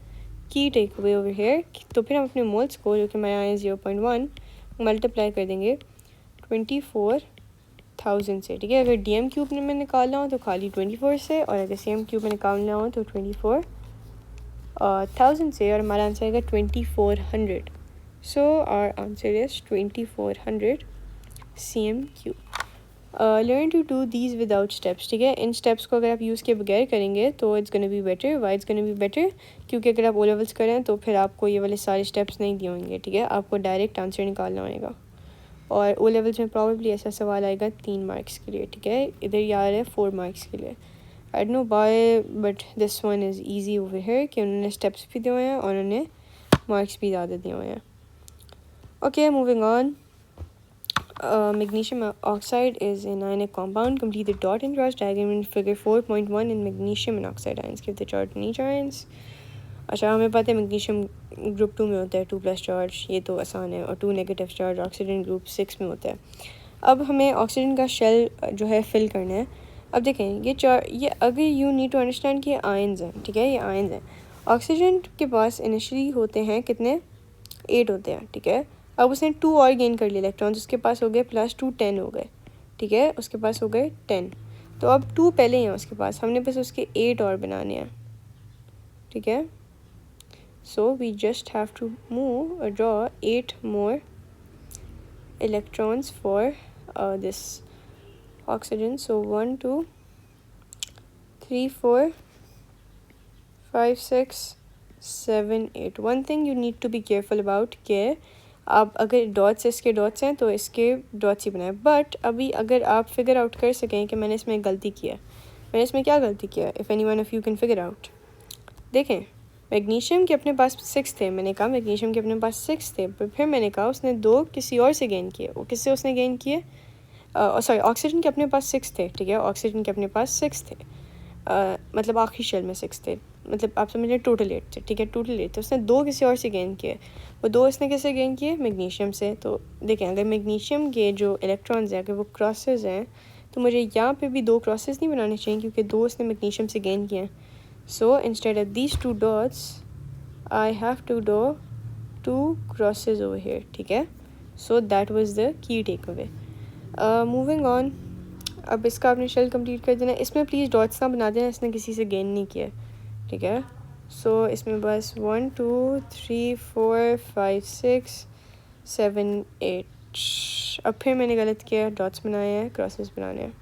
Speaker 1: की टेक अवे ओवर हेयर। तो फिर हम अपने मोल्स को, जो कि मैं आए 0.1, मल्टीप्लाई कर देंगे 24,000 से, ठीक है। अगर dm क्यूब में निकालना हो तो खाली 24 से, और अगर cm क्यूब में निकालना हो तो 24,000 से, और हमारा आंसर आएगा 2400। So our answer is 2400 cm cube. Learn to do these without steps, ठीक है। इन स्टेप्स को अगर आप यूज़ के बगैर करेंगे तो it's gonna be better. Why it's gonna be better, क्योंकि अगर आप O लेवल्स करें तो फिर आपको ये वाले सारे स्टेप्स नहीं दिए होंगे, ठीक है। आपको डायरेक्ट आंसर निकालना होगा, और O लेवल्स में प्रॉब्ली ऐसा सवाल आएगा 3 मार्क्स के लिए, ठीक है। इधर यार है 4 मार्क्स के लिए। I don't know by, but this one is easy over here कि उन्होंने स्टेप्स भी दिए हुए हैं और उन्होंने मार्क्स भी ज़्यादा दिए हुए हैं। Okay, moving on. Magnesium oxide is an ionic compound. Complete the dot and cross diagram in figure 4.1 in magnesium and oxide ions. Give the chart in each ions. अच्छा हमें पता है मैग्नीशियम ग्रुप 2 में होता है 2+ चार्ज, ये तो आसान है, और 2 नेगेटिव चार्ज ऑक्सीजन ग्रुप 6 में होता है। अब हमें ऑक्सीजन का शेल जो है फिल करना है। अब देखें ये अगर यू नीड टू अंडरस्टैंड कि ये आयंस हैं, ठीक है, ये आयंस हैं। ऑक्सीजन के पास इनिशियली होते हैं कितने, 8 होते हैं, ठीक है। अब उसने 2 और गेन कर लिए इलेक्ट्रॉन्स, उसके पास हो गए +2 10 हो गए, ठीक है, उसके पास हो गए 10। तो अब 2 पहले हैं उसके पास, हमने बस उसके 8 और बनाने हैं, ठीक है। So we just have to move draw 8 more electrons for this oxygen. So 1 2 3 4 5 6 7 8। One thing you need to be careful about के आप अगर डॉट्स इसके डॉट्स हैं तो इसके डॉट्स ही बनाएं। बट अभी अगर आप फिगर आउट कर सकें कि मैंने इसमें गलती किया, मैंने इसमें क्या गलती किया, if any one of you can figure out. देखें मैग्नीशियम के अपने पास 6 थे, मैंने कहा मैग्नीशियम के अपने पास 6 थे, पर फिर मैंने कहा उसने 2 किसी और से गेन किए। वो किससे उसने गेन किए, सॉरी ऑक्सीजन के अपने पास 6 थे, ठीक है, ऑक्सीजन के अपने पास 6 थे, मतलब आखिरी शेल में 6 थे, मतलब आप समझ टोटल 8 थे, ठीक है, टोटल 8। तो उसने 2 किसी और से गेन किए, वो 2 इसने किससे गेन किए, मैग्नीशियम से। तो देखें अगर मैग्नीशियम के जो इलेक्ट्रॉन्स हैं अगर वो क्रॉसेस हैं, तो मुझे यहाँ पे भी 2 क्रॉसेस नहीं बनाने चाहिए, क्योंकि 2 इसने मैग्नीशियम से गेन किए हैं। So instead of these 2 dots I have to do 2 crosses over here, ठीक है। So that was the key takeaway. Moving on, अब इसका आपने शेल कंप्लीट कर देना। इसमें प्लीज़ डॉट्स ना बना देना, इसने किसी से गेन नहीं किया, ठीक है। सो इसमें बस 1 2 3 4 5 6 7 8। अब फिर मैंने गलत किया, डॉट्स बनाए हैं, क्रॉसेस बनाने हैं।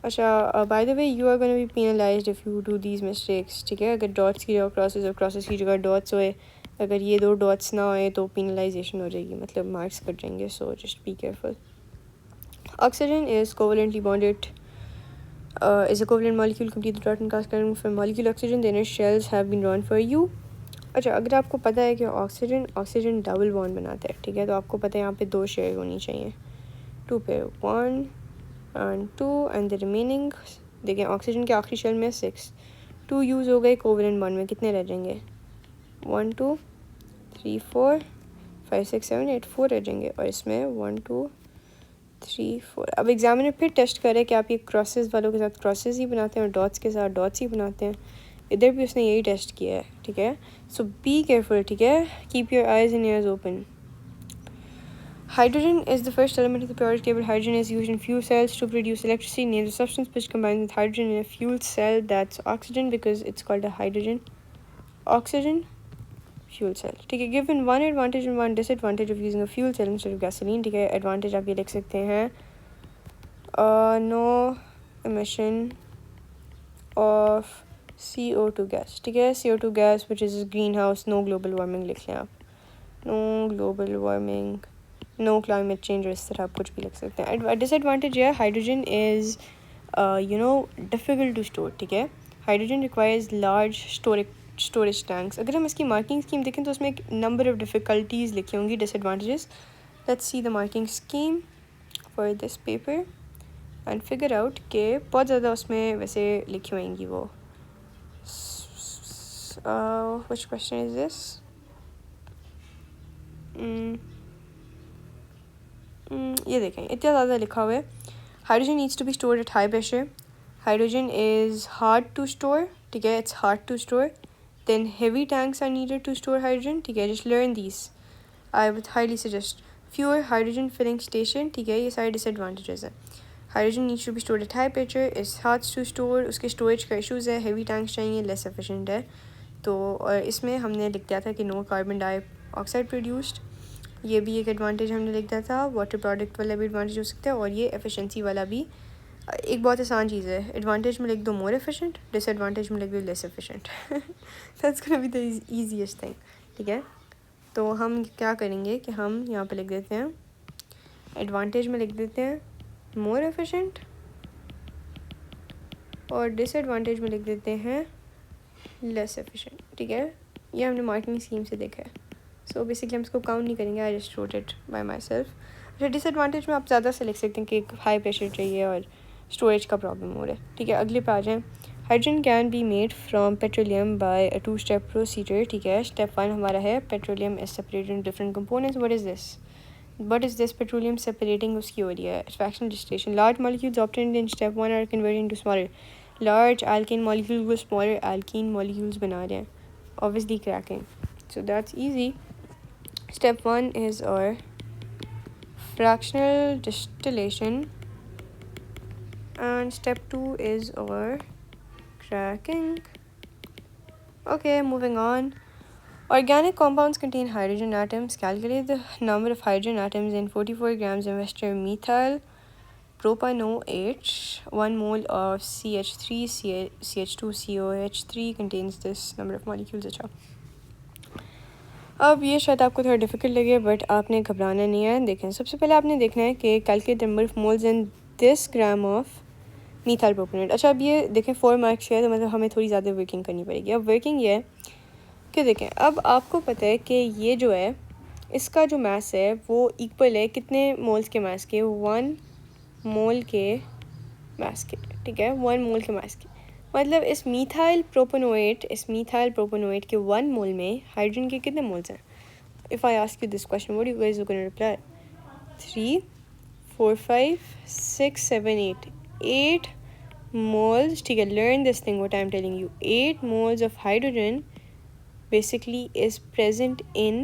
Speaker 1: अच्छा by the way you are gonna be penalized if you do these mistakes, ठीक है। अगर डॉट्स की जगह क्रॉसेस और क्रॉसेस की जगह डॉट्स होए, अगर ये 2 डॉट्स ना होए तो पेनलाइजेशन हो जाएगी, मतलब मार्क्स कट जाएंगे। So just be careful. Oxygen is covalently bonded, is a covalent molecule. Complete the dot and cross diagram for molecule oxygen. The inner shells have been drawn for you. अच्छा अगर आपको पता है कि oxygen double bond बनाता है, ठीक है, तो आपको पता है यहाँ पे 2 शेयर होनी चाहिए, 2 पे 1 and 2 एंड द रिमेनिंग। देखें ऑक्सीजन के आखिरी शेल में 6, 2 यूज़ हो गए, कोवेलेंट बॉन्ड में कितने रह जाएंगे, 1 2 3 4 5 6 7 8, 4 रह जाएंगे, और इसमें 1 2 3 4। अब एग्जामिनर फिर टेस्ट करे कि आप ये क्रॉसेस वालों के साथ क्रॉसेस ही बनाते हैं और डॉट्स के साथ डॉट्स ही बनाते हैं। इधर भी उसने यही टेस्ट किया है, ठीक है। सो बी केयरफुल, ठीक है, keep your eyes and years open. Hydrogen is the first element of the periodic table. Hydrogen is used in fuel cells to produce electricity. Name the substance which combines with hydrogen in a fuel cell. That's oxygen because it's called a hydrogen oxygen fuel cell. ठीक है, given one advantage and one disadvantage of using a fuel cell instead of gasoline. ठीक है, advantage आप ये लिख सकते हैं no emission of CO2 gas. ठीक है, CO2 gas which is greenhouse, no global warming लिख लें आप, no global warming, know climate change, इस तरह आप कुछ भी लिख सकते हैं। डिसएडवांटेज है hydrogen is difficult to store, ठीक है। Hydrogen requires large storage tanks. अगर हम इसकी मार्किंग स्कीम देखें तो उसमें एक नंबर ऑफ़ डिफ़िकल्टीज़ लिखी होंगी, disadvantages. Let's see the marking scheme for this paper and figure out के बहुत ज़्यादा उसमें वैसे लिखी होंगी वो। Which question is this? ये देखें इतना ज़्यादा लिखा हुआ है। Hydrogen needs to be stored at high pressure. Hydrogen is hard to store, ठीक है, it's hard to store. Then heavy tanks are needed to store hydrogen, ठीक है, just learn these. I would highly suggest fewer hydrogen filling station, ठीक है, ये सारे disadvantages हैं। Hydrogen needs to be stored at high pressure, is hard to store, उसके storage का issues है, हेवी टैंक्स चाहिए, लेस एफिशिएंट है। तो और इसमें हमने लिख दिया था कि नो कार्बन डाइऑक्साइड प्रोड्यूस्ड, ये भी एक एडवांटेज हमने लिख दिया था। वाटर प्रोडक्ट वाला भी एडवांटेज हो सकता है और ये एफिशिएंसी वाला भी एक बहुत आसान चीज़ है। एडवांटेज में लिख दो मोर एफिशिएंट, डिसएडवांटेज में लिख दो less efficient. That's gonna be the easiest thing, ठीक है। तो हम क्या करेंगे कि हम यहाँ पे लिख देते हैं एडवांटेज में लिख देते हैं मोर एफिशिएंट और डिसएडवांटेज में लिख देते हैं लेस एफिशिएंट, ठीक है। ये हमने मार्किंग स्कीम से देखा है। सो बेसिकली हम इसको काउंट नहीं करेंगे, I just wrote it by my self. अच्छा, डिसएडवांटेज में आप ज़्यादा से लिख सकते हैं कि हाई प्रेशर चाहिए और स्टोरेज का प्रॉब्लम हो रहा है, ठीक है। अगले पे आ जाएँ। Hydrogen can be made from petroleum by a 2 step procedure, ठीक है। स्टेप 1 हमारा है petroleum is separated in different components. What is this petroleum separating उसकी हो रही है fractional distillation. Large molecules obtained in step 1 are converted into smaller large alkane molecule को smaller alkene molecules बना रहे हैं, obviously cracking. So that's easy. Step 1 is our fractional distillation and step 2 is our cracking. Okay, moving on. Organic compounds contain hydrogen atoms. Calculate the number of hydrogen atoms in 44 grams of ester methyl propanoate. 1 mole of CH3 CH2COH3 contains this number of molecules. अच्छा, अब ये शायद आपको थोड़ा difficult लगे but आपने घबराना नहीं है। देखें, सबसे पहले आपने देखना है कि calculate the number of moles in this gram of methyl propanoate. अच्छा, अब ये देखें 4 मार्क्स है तो मतलब हमें थोड़ी ज़्यादा वर्किंग करनी पड़ेगी। अब वर्किंग ये है कि देखें, अब आपको पता है कि ये जो है इसका जो मास है वो इक्वल है कितने मोल्स के मास के, 1 मोल के मास के, ठीक है, 1 मोल के मास के। मतलब इस मीथाइल प्रोपेनोएट के 1 मोल में हाइड्रोजन के कितने मोल्स हैं? If I ask you this question, what you guys are gonna reply? 3 4 5 6 7 8 moles, ठीक है। Learn this thing what I am telling you. 8 moles of hydrogen basically is present in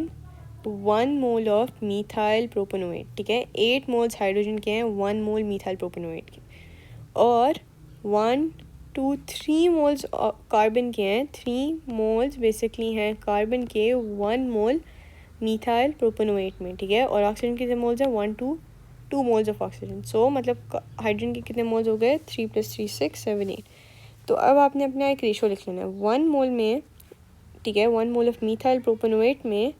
Speaker 1: 1 mole of methyl propanoate, ठीक है। 8 moles hydrogen के हैं 1 mole methyl propanoate के, और 1 2 3 moles carbon के हैं। 3 moles बेसिकली हैं कार्बन के 1 मोल मीथाइल प्रोपेनोएट में, ठीक है। और ऑक्सीजन के कितने मोल्स हैं? 1 2 मोल्स ऑफ ऑक्सीजन। सो मतलब हाइड्रोजन के कितने मोल्स हो गए? 3 + 3 6 7 8। तो अब आपने अपना एक रेशो लिख लेना है 1 मोल में, ठीक है, 1 मोल ऑफ मीथाइल प्रोपेनोएट में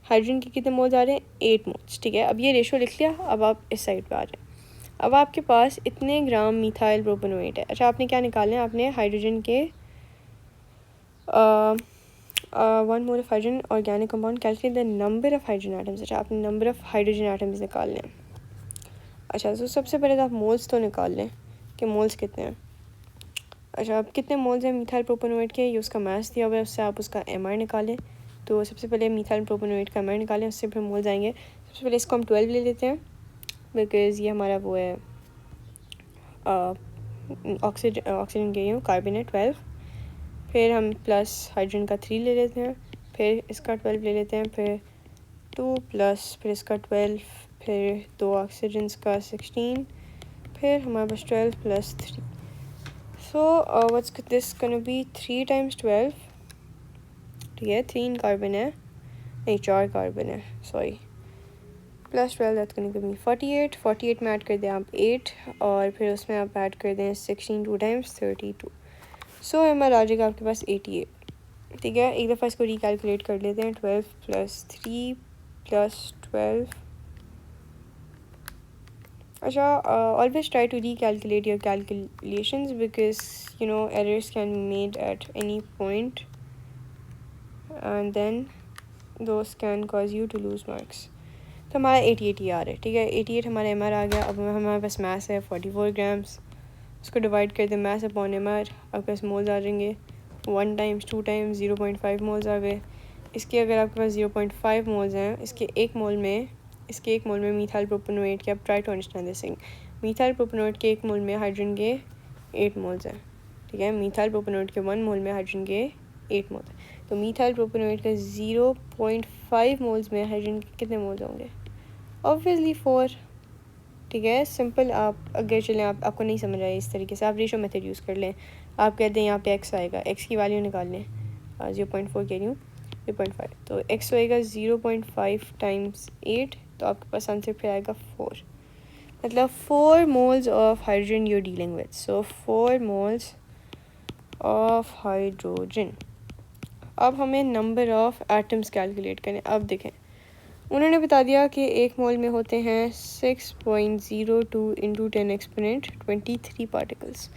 Speaker 1: हाइड्रोजन के कितने मोल्स आ रहे हैं? 8 मोल्स, ठीक है। अब ये रेशो लिख लिया। अब आप इस साइड पर आ जाए। अब आपके पास इतने ग्राम मीथाइल प्रोपेनोएट है। अच्छा, आपने क्या निकालना है? आपने हाइड्रोजन के 1 mole of hydrogen organic compound calculate the number of hydrogen atoms. अच्छा, आपने नंबर ऑफ हाइड्रोजन एटम्स निकाल लें। अच्छा, तो सबसे पहले तो आप मोल्स तो निकाल लें कि मोल्स कितने हैं। अच्छा, अब कितने मोल्स हैं मीथाइल प्रोपेनोएट के? ये उसका मास दिया हुआ है, उससे आप उसका एमआर निकालें। तो सबसे पहले मीथाइल प्रोपेनोएट का एमआर निकालें, उससे फिर मोल्स आएंगे। सबसे पहले इसको हम 12 ले लेते हैं। बिकॉज़ ये हमारा वो है ऑक्सीजन के हूँ, कार्बन है 12, फिर हम प्लस हाइड्रोजन का 3 ले लेते हैं, फिर इसका 12 ले लेते हैं, फिर 2 प्लस फिर इसका 12, फिर 2 ऑक्सीजन्स का 16, फिर हमारे पास 12 plus 3. So what's this gonna be 3 times 12, ठीक है. 3 कार्बन है, नहीं 4 कार्बन है, sorry, plus 12 that's gonna give me 48. 48 में ऐड कर दें आप 8, और फिर उसमें आप ऐड कर दें 16 2 टाइम्स 32. सो हमारा आ जाएगा आपके पास 88, ठीक है. एक दफ़ा इसको रिकैलकुलेट कर लेते हैं. 12 प्लस 3 प्लस 12. अच्छा, always try to recalculate your calculations because errors can be made at any point, and then those can cause you to lose marks. तो हमारा 88 आ रहा है, ठीक है. 88 हमारा एम आर आ गया. अब हमारे पास मास है 44 ग्राम्स. उसको डिवाइड कर दें मास अपॉन एम आर, आपके पास मोल्स आ जाएंगे. 1 टाइम्स 2 टाइम्स 0.5 मोल्स आ गए. इसके अगर आपके पास 0.5 मोल्स हैं, इसके एक मोल में मीथाइल प्रोपेनोएट के, आप try to understand this thing. Methyl propanoate के एक मोल में हाइड्रोजन के 8 मोल्स हैं, ठीक है. मीथाइल प्रोपेनोएट के 1 मोल में हाइड्रोजन के 8 मोल्स हैं. तो मीथाइल प्रोपेनोएट के 0.5 मोल्स में हाइड्रोजन के कितने मोल्स होंगे? ऑब्वियसली 4, ठीक है. सिंपल. आप अगर चलें, आपको नहीं समझ आया इस तरीके से, आप रेशो मेथड यूज़ कर लें. आप कहते हैं यहाँ पे x आएगा, x की वैल्यू निकाल लें. 0.4 कह रही हूँ, 0.5. तो x होएगा 0.5 टाइम्स 8, तो आपके पास आंसर फिर आएगा 4. मतलब 4 moles of hydrogen you dealing with. So 4 moles of hydrogen. अब हमें नंबर ऑफ एटम्स कैलकुलेट करें. अब देखें, उन्होंने बता दिया कि एक मोल में होते हैं 6.02 इंटू 10 एक्सपोनेंट 23 पार्टिकल्स.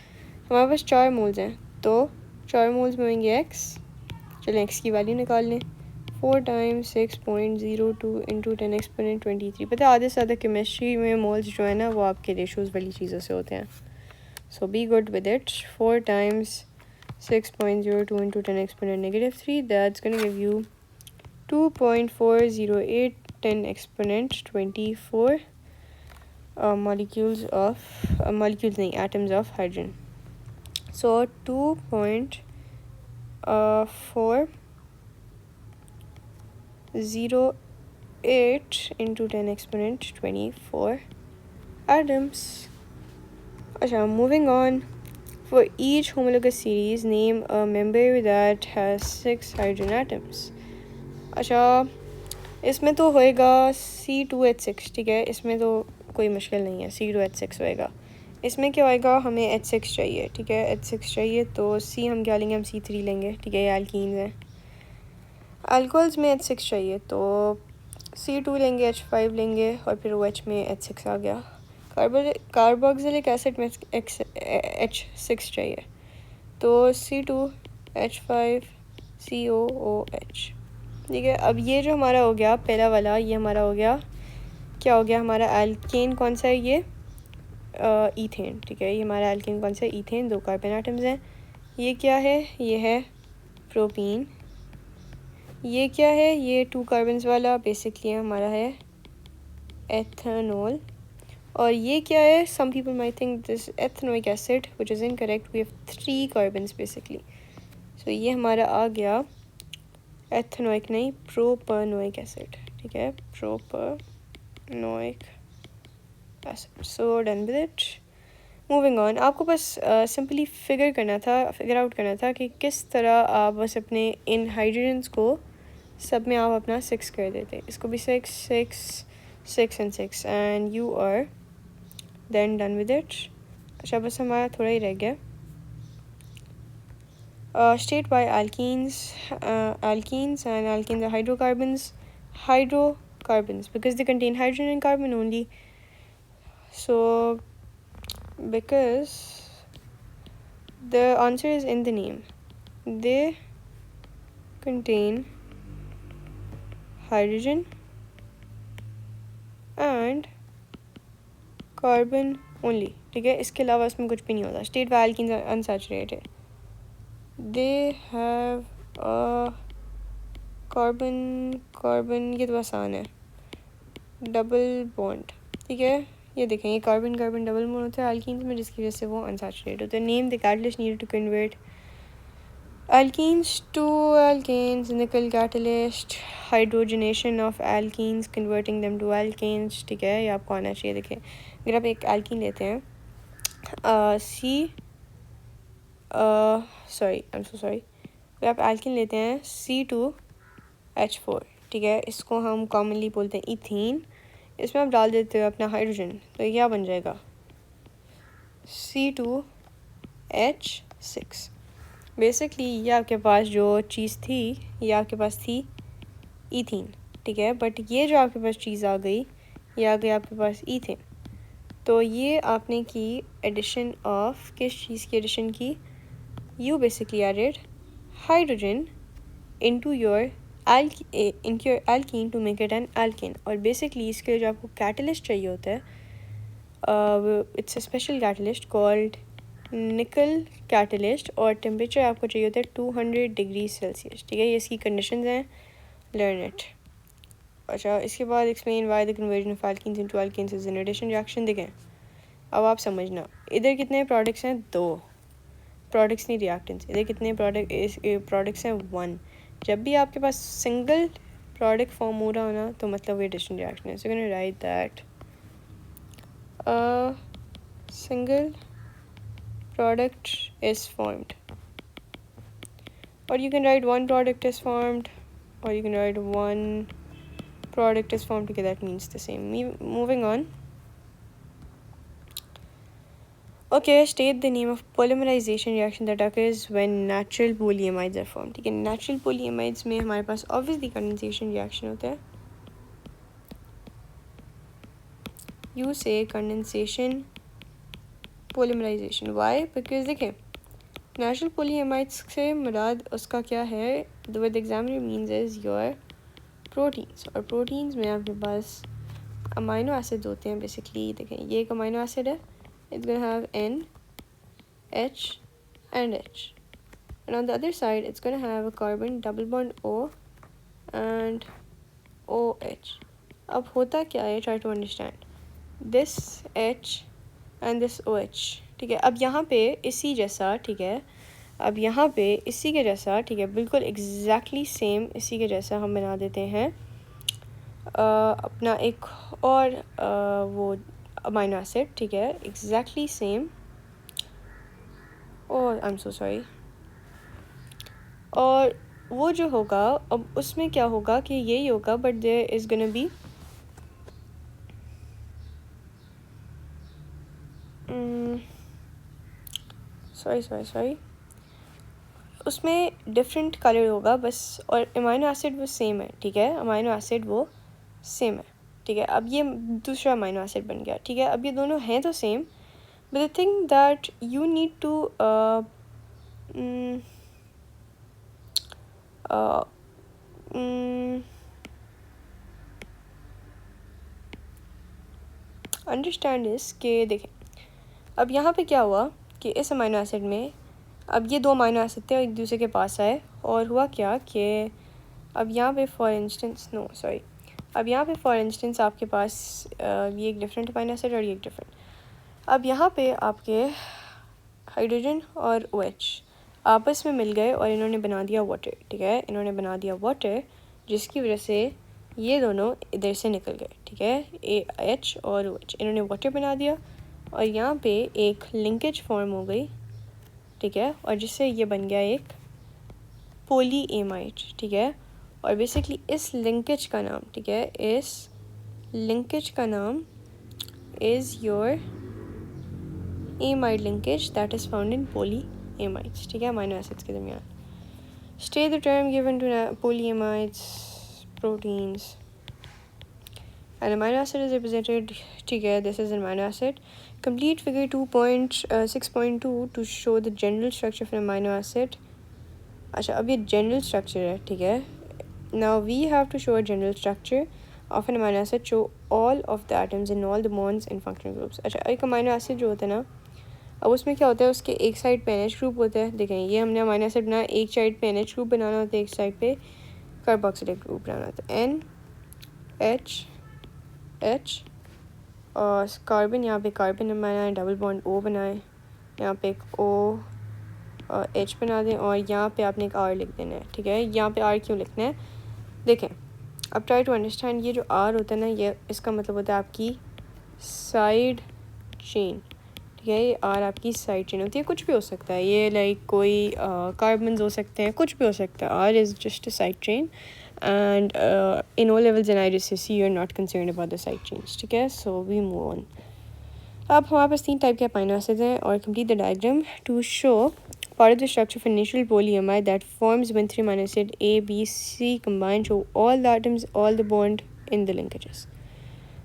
Speaker 1: हमारे पास 4 मोल्स हैं, तो 4 मोल्स में होंगे x. चलें x की वैल्यू निकाल लें. 4 टाइम्स 6.02 इंटू 10 एक्सपोनेंट 23. पता है, आधे से ज़्यादा केमिस्ट्री में मोल्स जो है ना, वो आपके रेशोज़ वाली चीज़ों से होते हैं. So be good with it. 4 times 6.02 into 10 exponent -3, that's gonna give you 2.408 10 exponent 24 molecules नहीं, atoms of hydrogen. So 2.408 into 10 exponent 24 atoms. अच्छा, moving on. For each homologous series, name a member that has 6 hydrogen atoms. अच्छा, इसमें तो होएगा C2H6, ठीक है. इसमें तो कोई मुश्किल नहीं है, C2H6 होएगा. इसमें क्या होएगा, हमें H6 चाहिए, ठीक है. H6 चाहिए तो C हम क्या लेंगे, हम C3 लेंगे, ठीक है. ये एल्कीन्स हैं. अल्कोहल्स में H6 चाहिए तो C2 लेंगे, H5 लेंगे, और फिर OH में H6 आ गया. कार्बोक्सिलिक एसिड में H6 चाहिए तो C2H5COOH, ठीक है. अब ये जो हमारा हो गया पहला वाला, ये हमारा हो गया, क्या हो गया हमारा एल्केन. कौन सा है ये? ईथेन, ठीक है. ये हमारा एल्केन कौन सा है? ईथेन. 2 कार्बन एटम्स हैं. ये क्या है? ये है प्रोपीन. ये क्या है? ये 2 कार्बन्स वाला बेसिकली हमारा है एथेनॉल. और ये क्या है? Some people might think this ethanoic acid, which is incorrect. We have 3 carbons basically. So ये हमारा आ गया एथेनोइक नहीं, प्रोपेनोइक एसिड, ठीक है. Propanoic acid. So done with it. Moving on. आपको बस सिंपली फिगर आउट करना था कि किस तरह आप बस अपने इन हाइड्रोजन्स को सब में आप अपना 6 कर देते. इसको भी 6 6 6 and 6 and you are then done with it. अच्छा, बस हमारा थोड़ा ही रह गया. State by alkenes. Alkenes and alkenes are hydrocarbons because they contain hydrogen and carbon only. So because the answer is in the name, they contain hydrogen and carbon only, ठीक है. इसके अलावा इसमें कुछ भी नहीं होता. State by alkenes are unsaturated. They have a carbon, ये तो आसान है, डबल बॉन्ड, ठीक है. ये देखें, ये कार्बन कार्बन डबल बॉन्ड होता है एल्कीन्स में, जिसकी वजह से वो अनसैचुरेटेड होते हैं. Name the catalyst needed to convert alkenes to alkanes. Nickel catalyst, hydrogenation of alkenes, converting them to alkanes. ठीक है, ये आपको आना चाहिए. देखें, अगर आप एक alkene लेते हैं, अगर आप alkene लेते हैं C2H4, ठीक है, इसको हम कॉमनली बोलते हैं इथीन. इसमें आप डाल देते हो अपना हाइड्रोजन, तो ये क्या बन जाएगा? C2H6. बेसिकली ये आपके पास जो चीज़ थी, ये आपके पास थी ईथीन, ठीक है, बट ये जो आपके पास चीज़ आ गई, ये आ गई आपके पास ईथेन. तो ये आपने की एडिशन ऑफ, किस चीज़ की एडिशन की? You basically added hydrogen into your alkene to make it an alkane. और बेसिकली इसके लिए जो आपको कैटलिस्ट चाहिए होता है, it's a special catalyst called nickel catalyst, और टेम्परेचर आपको चाहिए होता है 200 डिग्री सेल्सियस. ठीक है, ये इसकी कंडीशंस हैं. Learn it. अच्छा, इसके बाद explain why the conversion of alkenes into alkanes is an addition reaction. देखें, अब आप समझना, इधर कितने प्रोडक्ट्स हैं? 2 प्रोडक्ट्स नहीं रिएक्टेंट्स. इधर कितने प्रोडक्ट्स हैं? 1. जब भी आपके पास सिंगल प्रोडक्ट फॉर्म हो रहा हो ना, तो मतलब वो एडिशन रिएक्शन है. So can write that single product is formed, or you can write one product is formed, or you can write one product is formed. Okay, that means the same. Moving on. Okay, state the name of polymerization reaction that occurs when natural polyamides are formed. ठीक है, natural polyamides में हमारे पास obviously condensation reaction होता है. You say condensation polymerization. Why? Because देखें, natural पोलीएमाइड्स से मुराद उसका क्या है? what the examiner means is your proteins. और प्रोटीन्स में आपके पास अमाइनो एसिड होते हैं. बेसिकली देखें, ये एक अमाइनो एसिड है. It's gonna have N, H and H, and on the other side it's going to have a carbon double bond O and OH. अब होता क्या है? try to understand this H and this OH. ठीक है, अब यहाँ पे इसी जैसा, ठीक है, अब यहाँ पे इसी के जैसा, ठीक है, बिल्कुल एग्जैक्टली सेम इसी के जैसा हम बना देते हैं अपना एक और वो अमाइनो एसिड. ठीक है, एग्जैक्टली सेम. और आई एम सो सॉरी. और वो जो होगा, अब उसमें क्या होगा कि यही होगा, but there is gonna be sorry उसमें डिफरेंट कलर होगा बस, और अमाइनो एसिड वो सेम है. ठीक है, अमाइनो एसिड वो सेम है. ठीक है, अब ये दूसरा अमाइनो एसिड बन गया. ठीक है, अब ये दोनों हैं तो same, but the thing that you need to understand इस के. देखें, अब यहाँ पे क्या हुआ कि इस अमाइनो एसिड में, अब ये 2 अमाइनो एसिड थे और एक दूसरे के पास आए, और हुआ क्या कि अब यहाँ पे फॉर इंस्टेंस आपके पास ये एक डिफरेंट अमाइनो एसिड और ये एक डिफरेंट. अब यहाँ पे आपके हाइड्रोजन और OH आपस में मिल गए और इन्होंने बना दिया वाटर. ठीक है, इन्होंने बना दिया वाटर, जिसकी वजह से ये दोनों इधर से निकल गए. ठीक है, H और OH इन्होंने वाटर बना दिया, और यहाँ पे एक लिंकेज फॉर्म हो गई. ठीक है, और जिससे ये बन गया एक पोलीएमाइड. ठीक है, और बेसिकली इस लिंकेज का नाम, ठीक है, इस लिंकेज का नाम is your amide linkage that is found in polyamides. ठीक है, अमाइनो एसिड्स के दरमियान. Stay the term given to polyamides proteins. An amino acid is represented. ठीक है, this is an amino acid. Complete figure 2.6.2 to show the general structure of an amino acid. अच्छा, अब ये general structure है. ठीक है, now we have to show a general structure of an amino acid. Show all of the atoms and all the bonds in functional groups. अच्छा, एक amino acid जो होता है ना, अब उसमें क्या होता है, उसके एक साइड पे NH ग्रुप होता है. देखें, ये हमने अमाइनो एसिड बनाया, एक साइड पे NH ग्रुप बनाना होता है, एक साइड पे कार्बोक्सिलिक ग्रुप बनाना होता है. NH कार्बन, यहाँ पे कार्बन बनाए, डबल बॉन्ड O बनाए, यहाँ पे एक O H बना दें और यहाँ पे आपने एक R लिख देना है, ठीक है। यहाँ पे R क्यों लिखना है, देखें अब ट्राई टू अंडरस्टैंड। ये जो R होता है ना, ये इसका मतलब होता है आपकी साइड चेन, ठीक है। ये R आपकी साइड चेन होती है, कुछ भी हो सकता है ये, लाइक कोई कार्बन्स हो सकते हैं, कुछ भी हो सकता है। R is just a side chain and in O levels and IGCSE you're not concerned about the side chains, ठीक है। so we move on। अब हमारे पास 3 टाइप के अमीनो एसिड्स हैं और complete the diagram to show part of the structure of a natural polyamide that forms when 3 amino acid A, B, C combine, show all the atoms, all the bond in the linkages।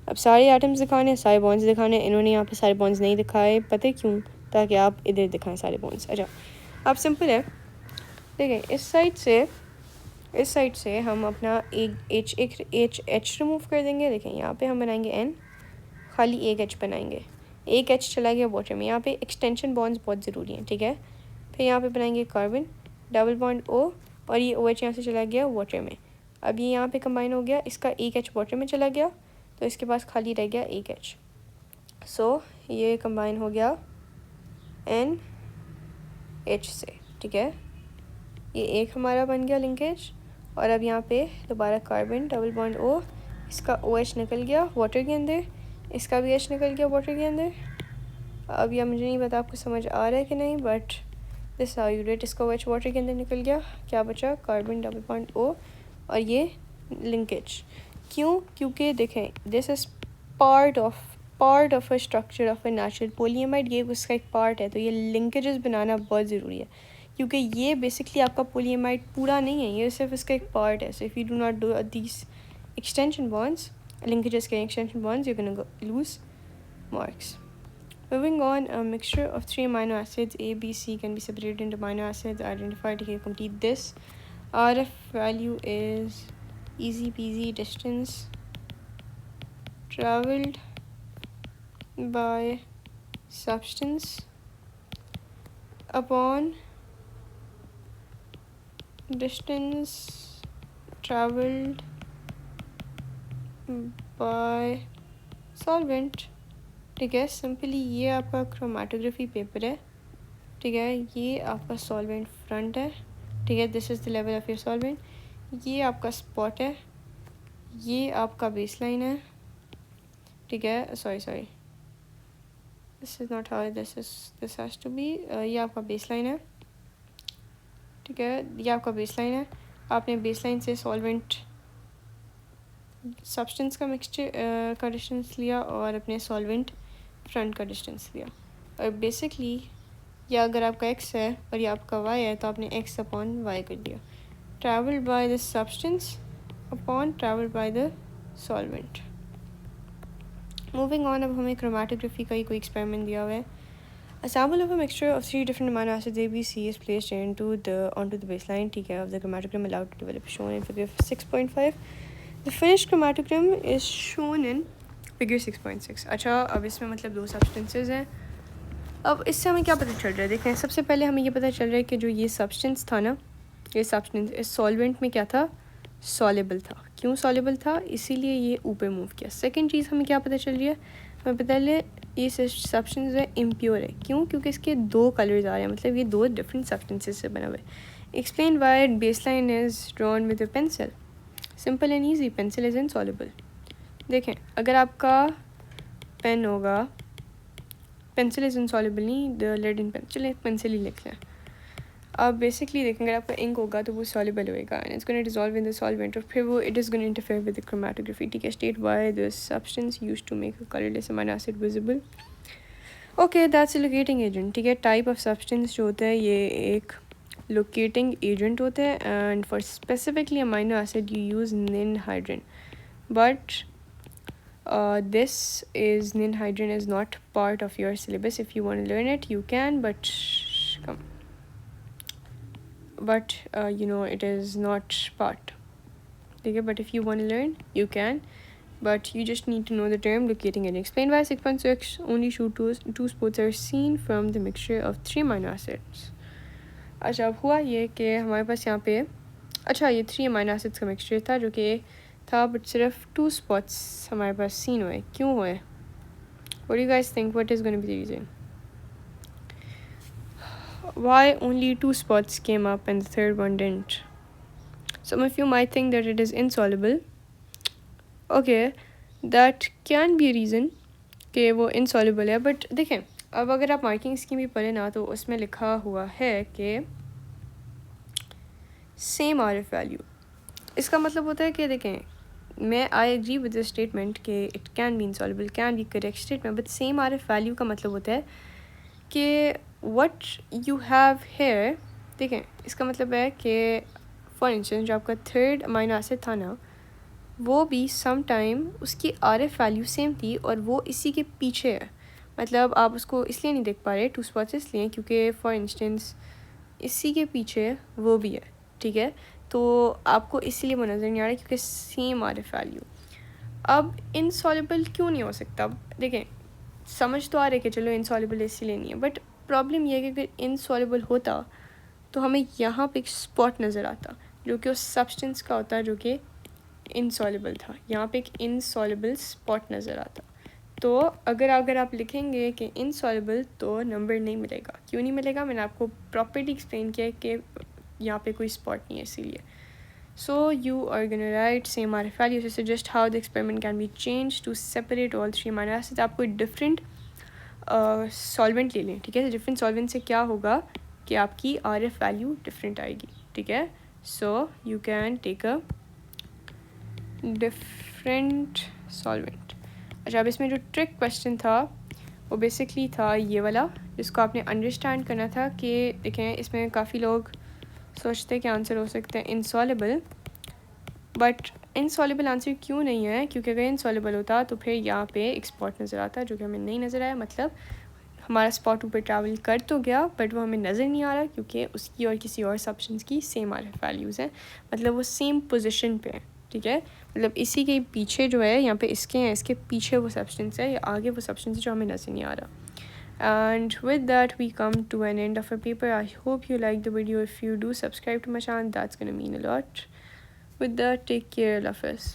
Speaker 1: अब सारे atoms दिखाने, सारे bonds दिखाने, इन्होंने यहाँ पे सारे bonds नहीं दिखाए, पता है क्यों, ताकि आप इधर दिखाएं सारे बॉन्ड्स। अच्छा अब सिंपल है, देखें इस साइड से हम अपना एक H रिमूव कर देंगे। देखें यहाँ पे हम बनाएंगे N, खाली एक H बनाएंगे, एक H चला गया वाटर में। यहाँ पे एक्सटेंशन बॉन्ड्स बहुत ज़रूरी हैं, ठीक है। फिर यहाँ पे बनाएंगे कार्बन, डबल बॉन्ड O, और ये OH यहाँ से चला गया वाटर में। अब ये यहाँ पे कंबाइन हो गया, इसका एक H वाटर में चला गया, तो इसके पास खाली रह गया एक H। सो ये कंबाइन हो गया NH से, ठीक है। ये एक हमारा बन गया लिंकेज, और अब यहाँ पे दोबारा कार्बन, डबल बॉन्ड O, इसका OH निकल गया वाटर के अंदर, इसका भी H निकल गया वाटर के अंदर। अब यह मुझे नहीं पता आपको समझ आ रहा है कि नहीं, but this how you rate. इसका OH वाटर के अंदर निकल गया, क्या बचा, कार्बन, डबल बॉन्ड O और ये लिंकेज। क्यों, क्योंकि देखें this is part of a structure of a natural polyamide, ये उसका एक पार्ट है, तो ये लिंकेजेस बनाना बहुत ज़रूरी है, क्योंकि ये बेसिकली आपका पोलीएमाइड पूरा नहीं है, ये सिर्फ इसका एक पार्ट है। So if you do not do these extension bonds, linkages getting extension bonds, you're going to lose marks। Moving on, a mixture of 3 amino acids A, B, C can be separated into amino acids identified to complete this। RF value is easy peasy, distance traveled by substance upon distance traveled by solvent, ठीक है। Simply ये आपका chromatography paper है, ठीक है। ये आपका solvent front है, ठीक है। This is the level of your solvent. ये आपका स्पॉट है, ये आपका बेसलाइन है, ठीक है। Sorry this is not how this has to be. ये आपका बेसलाइन है, ठीक है। ये आपका बेसलाइन है, आपने बेसलाइन से सॉल्वेंट सब्सटेंस का मिक्सचर का डिस्टेंस लिया और अपने सॉल्वेंट फ्रंट का डिस्टेंस लिया। और बेसिकली या अगर आपका x है और ये आपका y है, तो आपने x अपॉन y कर दिया। Travelled by the substance upon travelled by the solvent. Moving on, अब हमें क्रोमेटोग्राफी का ही कोई एक्सपेरिमेंट दिया हुआ है। A sample of a mixture of 3 different amino acids A, B, C is placed onto the baseline, ठीक है, of the chromatogram allowed to develop, shown in figure 6.5। The finished chromatogram is shown in figure 6.6। अच्छा अब इसमें मतलब 2 substances हैं। अब इससे हमें क्या पता चल रहा है, देखें सबसे पहले हमें ये पता चल रहा है कि जो ये सब्सटेंस था ना, ये सब्सटेंस इस सॉल्वेंट में क्या था, सॉल्युबल था। क्यों सॉल्युबल था, इसीलिए ये ऊपर मूव किया। सेकंड चीज़ हमें क्या पता चल रही है, हमें पता चले ये सब्सटेंस है इम्प्योर है। क्यों, क्योंकि इसके 2 कलर्स आ रहे हैं, मतलब ये 2 डिफरेंट सब्सटेंसेस से बना हुआ है। Explain why baseline is drawn with a pencil. Simple and easy, pencil is insoluble. देखें अगर आपका पेन होगा, पेंसिल इज इनसॉल्युबल नहीं, द लेड इन पेन, चले पेंसिल ही लिख लें। अब बेसिकली देखेंगे अगर आपका इंक होगा तो वो सॉल्युबल होएगा and it's gonna dissolve in the solvent, और फिर वो it is gonna interfere with the chromatography, ठीक है। State why the substance used to make a colourless amino acid visible. Okay that's a locating agent, ठीक है। Type of substance जो होता है ये एक लोकेटिंग एजेंट होता है, and for specifically amino acid you use ninhydrin, but this is ninhydrin is not part of your syllabus. If you want to learn it you can, but you know it is not part, okay. But if you want to learn you can, but you just need to know the term locating agent। Explain why 6.6 only two spots are seen from the mixture of 3 amino acids। अच्छा अब हुआ ये कि हमारे पास यहाँ पे अच्छा ये 3 amino acids का मिक्सचर था जो कि था, बट सिर्फ 2 स्पॉट्स हमारे पास सीन हुए। क्यों हुए, What do you guys think? What is going to be the reason? Why only 2 spots came up and the third one didn't? Some of you might think that it is insoluble. Okay, that can be a reason कि वो insoluble है, but देखें अब अगर आप marking scheme भी पढ़े ना तो उसमें लिखा हुआ है कि सेम आर एफ वैल्यू. इसका मतलब होता है कि देखें मैं I agree with the statement कि it can be insoluble, can be correct statement, but same R F value का मतलब होता है कि व्हाट यू हैव हेयर. देखें इसका मतलब है कि फॉर इंस्टेंस जो आपका थर्ड अमाइनो एसिड था ना वो भी सम टाइम उसकी आर एफ वैल्यू सेम थी और वो इसी के पीछे है. मतलब आप उसको इसलिए नहीं देख पा रहे 2 स्पॉट्स इसलिए क्योंकि फॉर इंस्टेंस इसी के पीछे वो भी है. ठीक है, तो आपको इसीलिए वो नज़र नहीं आ रहा क्योंकि सेम आर एफ वैल्यू. अब इनसॉल्युबल क्यों नहीं हो सकता? अब देखें समझ तो आ रहा है कि चलो इनसॉल्युबल इसीलिए नहीं है, बट प्रॉब्लम यह है कि अगर इनसॉल्युबल होता तो हमें यहाँ पे एक स्पॉट नज़र आता जो कि उस सब्सटेंस का होता जो कि इनसॉल्युबल था. यहाँ पे एक इनसॉल्युबल स्पॉट नज़र आता. तो अगर आप लिखेंगे कि इनसॉल्युबल तो नंबर नहीं मिलेगा. क्यों नहीं मिलेगा? मैंने आपको प्रॉपर्टी एक्सप्लेन किया कि यहाँ पे कोई स्पॉट नहीं है इसीलिए. So you are gonna write same RF value to suggest how the experiment can be changed to separate all 3 amino acids. आप कोई different solvent ले लें. ठीक है, different solvent से क्या होगा कि आपकी RF value different आएगी. ठीक है, so you can take a different solvent. अच्छा अब इसमें जो ट्रिक क्वेश्चन था वो बेसिकली था ये वाला जिसको आपने अंडरस्टैंड करना था कि देखें इसमें काफ़ी लोग सोचते हैं कि आंसर हो सकता है इनसॉल्युबल, बट इनसॉल्युबल आंसर क्यों नहीं है? क्योंकि अगर इनसॉल्युबल होता तो फिर यहाँ पे एक स्पॉट नज़र आता जो कि हमें नहीं नज़र आया. मतलब हमारा स्पॉट ऊपर ट्रैवल कर तो गया बट वो हमें नज़र नहीं आ रहा क्योंकि उसकी और किसी और सब्सटेंस की सेम आर एफ वैल्यूज़ हैं. मतलब वो सेम पोजिशन पे है. ठीक है, मतलब इसी के पीछे जो है यहाँ पे इसके हैं, इसके पीछे वो सब्सटेंस है या आगे वो सब्सटेंस है जो हमें नज़र नहीं आ रहा. And with that we come to an end of our paper. I hope you liked the video. If you do subscribe to my channel, that's gonna mean a lot. With that, take care, love us.